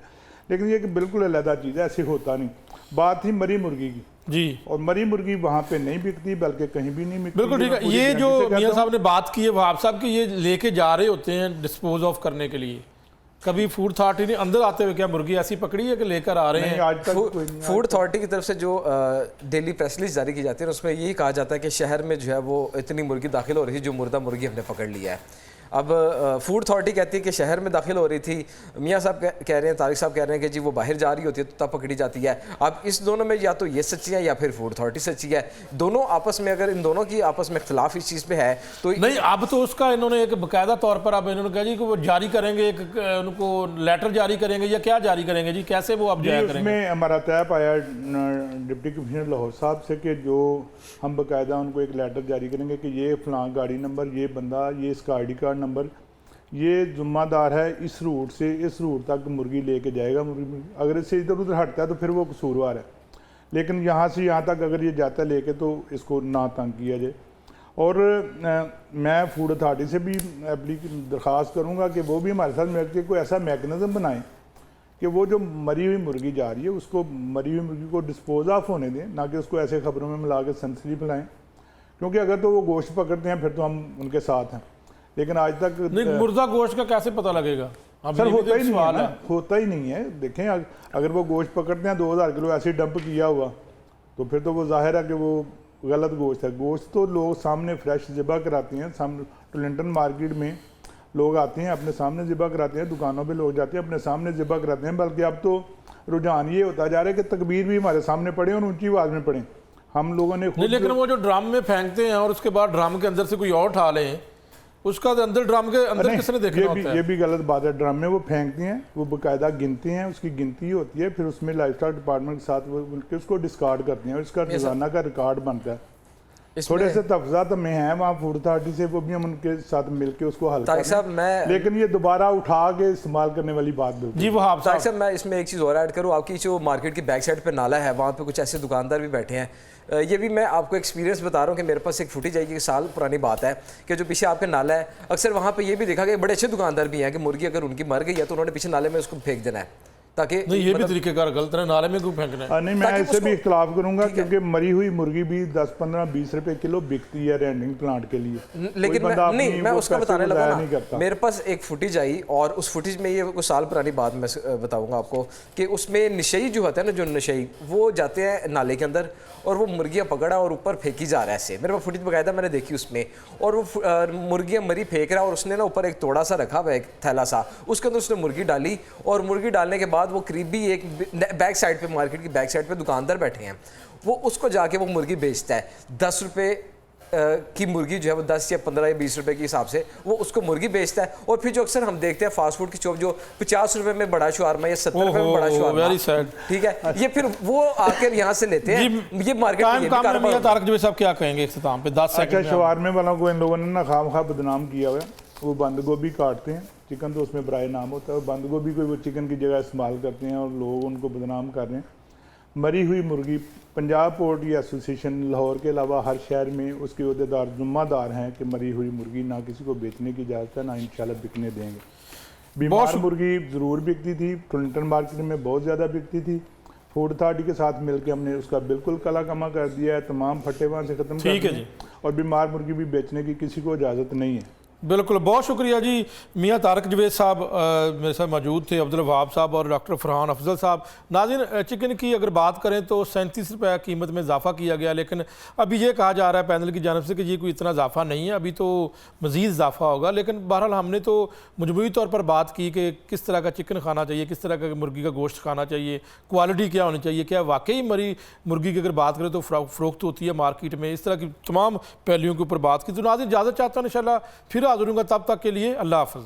S3: लेकिन ये बिल्कुल अलहदा चीज़ है, ऐसे होता नहीं। बात थी मरी मुर्गी की
S1: जी, और
S3: मरी मुर्गी वहाँ पे नहीं बिकती बल्कि कहीं भी नहीं बिकती।
S1: बिल्कुल ठीक है। ये जो मियां साहब ने बात की है वहाब साहब की, ये लेके जा रहे होते हैं डिस्पोज ऑफ करने के लिए, कभी फूड अथॉरिटी ने अंदर आते हुए क्या मुर्गी ऐसी पकड़ी है कि लेकर आ रहे हैं?
S3: आज तक कोई नहीं।
S2: फूड अथॉरिटी की तरफ से जो डेली प्रेस रिलीज जारी की जाती है उसमें यही कहा जाता है कि शहर में जो है वो इतनी मुर्गी दाखिल हो रही है जो मुर्दा मुर्गी हमने पकड़ लिया है। अब फूड अथॉरिटी कहती है कि शहर में दाखिल हो रही थी, मियां साहब कह रहे हैं, तारिक साहब कह रहे हैं कि जी वो बाहर जा रही होती है तो तब पकड़ी जाती है। अब इस दोनों में या तो ये सच्ची है या फिर फूड अथॉरिटी सच्ची है, दोनों आपस में, अगर इन दोनों की आपस में इख्तलाफ इस चीज़ पे है तो
S1: नहीं, अब तो उसका इन्होंने एक बाकायदा तौर पर अब इन्होंने कहा जी कि वो जारी करेंगे, एक उनको लेटर जारी करेंगे या क्या जारी करेंगे जी, कैसे वो अब जारी करेंगे?
S3: उसमें हमारा तय पाया डिप्टी कमिश्नर लाहौर साहब से कि जो हम बाकायदा उनको एक लेटर जारी करेंगे कि ये फलां गाड़ी नंबर, ये बंदा, ये इसका ID कार्ड नंबर, ये जिम्मेदार है इस रूट से इस रूट तक मुर्गी लेके जाएगा। मुर्गी अगर इससे इधर उधर हटता है तो फिर वो कसूरवार है, लेकिन यहाँ से यहाँ तक अगर ये जाता है लेके तो इसको ना तंग किया जाए। और मैं फूड अथॉरिटी से भी दरख्वास्त करूँगा कि वो भी हमारे साथ मिलकर कोई ऐसा मैकेनिज़्म बनाएं कि वो जो मरी हुई मुर्गी जा रही है उसको मरी हुई मुर्गी को डिस्पोज ऑफ होने दें, ना कि उसको ऐसे खबरों में मिला के सनसनी फैलाएं, क्योंकि अगर तो वो गोश्त पकड़ते हैं फिर तो हम उनके साथ हैं, लेकिन आज तक
S1: नहीं, मुर्दा गोश्त का कैसे पता लगेगा?
S3: सर होता ही नहीं है ना, होता ही नहीं है। देखें अगर वो गोश्त पकड़ते हैं 2000 किलो ऐसे डंप किया हुआ तो फिर तो वो जाहिर है कि वो गलत गोश्त है। गोश्त तो लोग सामने फ्रेश ज़िबा कराते हैं, सामने टोलेंटन मार्केट में लोग आते हैं अपने सामने ज़िबा कराते हैं, दुकानों पे लोग जाते हैं अपने सामने ज़िबा कराते हैं। बल्कि अब तो रुझान ये होता जा रहा है कि तकबीर भी हमारे सामने पड़े और ऊंची आवाज़ में पड़े। हम लोगों ने
S1: नहीं, लेकिन वो जो ड्राम में फेंकते हैं और उसके बाद ड्राम के अंदर से कोई और उठा लें, उसका अंदर ड्राम के अंदर किसने देखना होता है?
S3: ये भी गलत बात है। ड्राम में वो फेंकते हैं, वो बाकायदा गिनते हैं, उसकी गिनती होती है, फिर उसमें लाइफस्टॉक डिपार्टमेंट के साथ वो मिलकर उसको डिस्कार्ड करते हैं और इसका रोजाना का रिकॉर्ड बनता है। थोड़े से तफजात में हैं वहाँ फूड अथॉरिटी से, वो भी हम उनके साथ मिलकर उसको हल करते हैं, लेकिन ये दोबारा उठा के इस्तेमाल करने वाली बात बिल्कुल।
S2: जी वो आप साहब, मैं इसमें एक चीज़ और ऐड करूँ, आपकी जो मार्केट की बैक साइड पे नाला है वहाँ पे कुछ ऐसे दुकानदार भी बैठे हैं, ये भी मैं आपको एक्सपीरियंस बता रहा हूँ कि मेरे पास एक फुटेज आई, 1 साल पुरानी बात है कि जो पीछे आपका नाला है, अक्सर वहाँ पे ये भी देखा कि बड़े अच्छे दुकानदार भी हैं कि मुर्गी अगर उनकी मर गई है तो उन्होंने पीछे नाले में उसको फेंक देना है, ताकि
S1: नहीं ये भी तरीकेकार गलत है, नाले में क्यों फेंकना है?
S3: नहीं, मैं इससे भी इख्तलाफ करूंगा क्योंकि मरी हुई मुर्गी भी 10, 15, 20 रुपए किलो बिकती है रेंडिंग प्लांट के लिए,
S2: लेकिन मैं उसका बताने लगा ना, मेरे पास एक फुटेज आई और उस फुटेज में, ये कुछ साल पुरानी बात मैं बताऊंगा आपको, कि उसमें नशई जो होता है ना, जो नशई वो जाते हैं नाले के अंदर और वो मुर्गियाँ पकड़ा और ऊपर फेंकी जा रहा है ऐसे, मेरे पास फुटेज बकायदा मैंने देखी उसमें, और वो मुर्गियाँ मरी फेंक रहा है और उसने ना ऊपर एक तोड़ा सा रखा हुआ, एक थैला सा, उसके अंदर उसने मुर्गी डाली और मुर्गी डालने के बाद वो करीबी एक बैक साइड पे, मार्केट की बैक साइड पे दुकानदार बैठे हैं, वो उसको जाके वो मुर्गी बेचता है 10 रुपये की मुर्गी जो है वो 10 या 15 या 20 रुपए के हिसाब से वो उसको मुर्गी बेचता है। और फिर जो अक्सर हम देखते हैं फास्ट फूड की शॉप जो 50 रुपए में बड़ा शवारमा या 70 रुपए में बड़ा शवारमा, ठीक है, ये फिर वो आकर यहाँ से लेते हैं, ये मार्केट में।
S1: तारक जी साहब क्या कहेंगे इख्तिताम पे 10 सेकंड?
S3: अच्छा, शवारमे वालों को इन लोगों ने ना खामखा बदनाम किया हुआ है, वो बंद गोभी काटते हैं, चिकन तो उसमें बराए नाम होता है, बंद गोभी को वो चिकन की जगह इस्तेमाल करते हैं और लोग उनको बदनाम कर रहे हैं। मरी हुई मुर्गी पंजाब पोल्ट्री एसोसिएशन लाहौर के अलावा हर शहर में उसके अहदेदार जुम्मेदार हैं कि मरी हुई मुर्गी ना किसी को बेचने की इजाज़त है, ना इंशाल्लाह बिकने देंगे। बीमार मुर्गी ज़रूर बिकती थी, क्लिंटन मार्केट में बहुत ज़्यादा बिकती थी। फूड अथॉरिटी के साथ मिलकर हमने उसका बिल्कुल कला कमा कर दिया है, तमाम फटे वहाँ से ख़त्म कर दिए और बीमार मुर्गी भी बेचने की किसी को इजाज़त नहीं है।
S1: बिल्कुल, बहुत शुक्रिया जी। मियाँ तारक जवेद साहब मेरे साथ मौजूद थे, अब्दुल वहाब साहब और डॉक्टर फरहान अफजल साहब। नाज़रीन, चिकन की अगर बात करें तो 37 रुपये कीमत में इजाफा किया गया, लेकिन अभी ये कहा जा रहा है पैनल की जानब से कि ये कोई इतना इजाफा नहीं है, अभी तो मज़ीद इजाफा होगा। लेकिन बहरहाल हमने तो मजमूई तौर पर बात की कि किस तरह का चिकन खाना चाहिए, किस तरह का मुर्गी का गोश्त खाना चाहिए, क्वालिटी क्या होनी चाहिए, क्या वाकई मरी मुर्गी की अगर बात करें तो फ़रोख्त होती है मार्केट में, इस तरह की तमाम पहलुओं के ऊपर बात की। तो नाज़रीन, इजाज़त चाहता हूँ, इंशाल्लाह फिर हाज़िर होऊंगा, तब तक के लिए अल्लाह हाफ़िज़।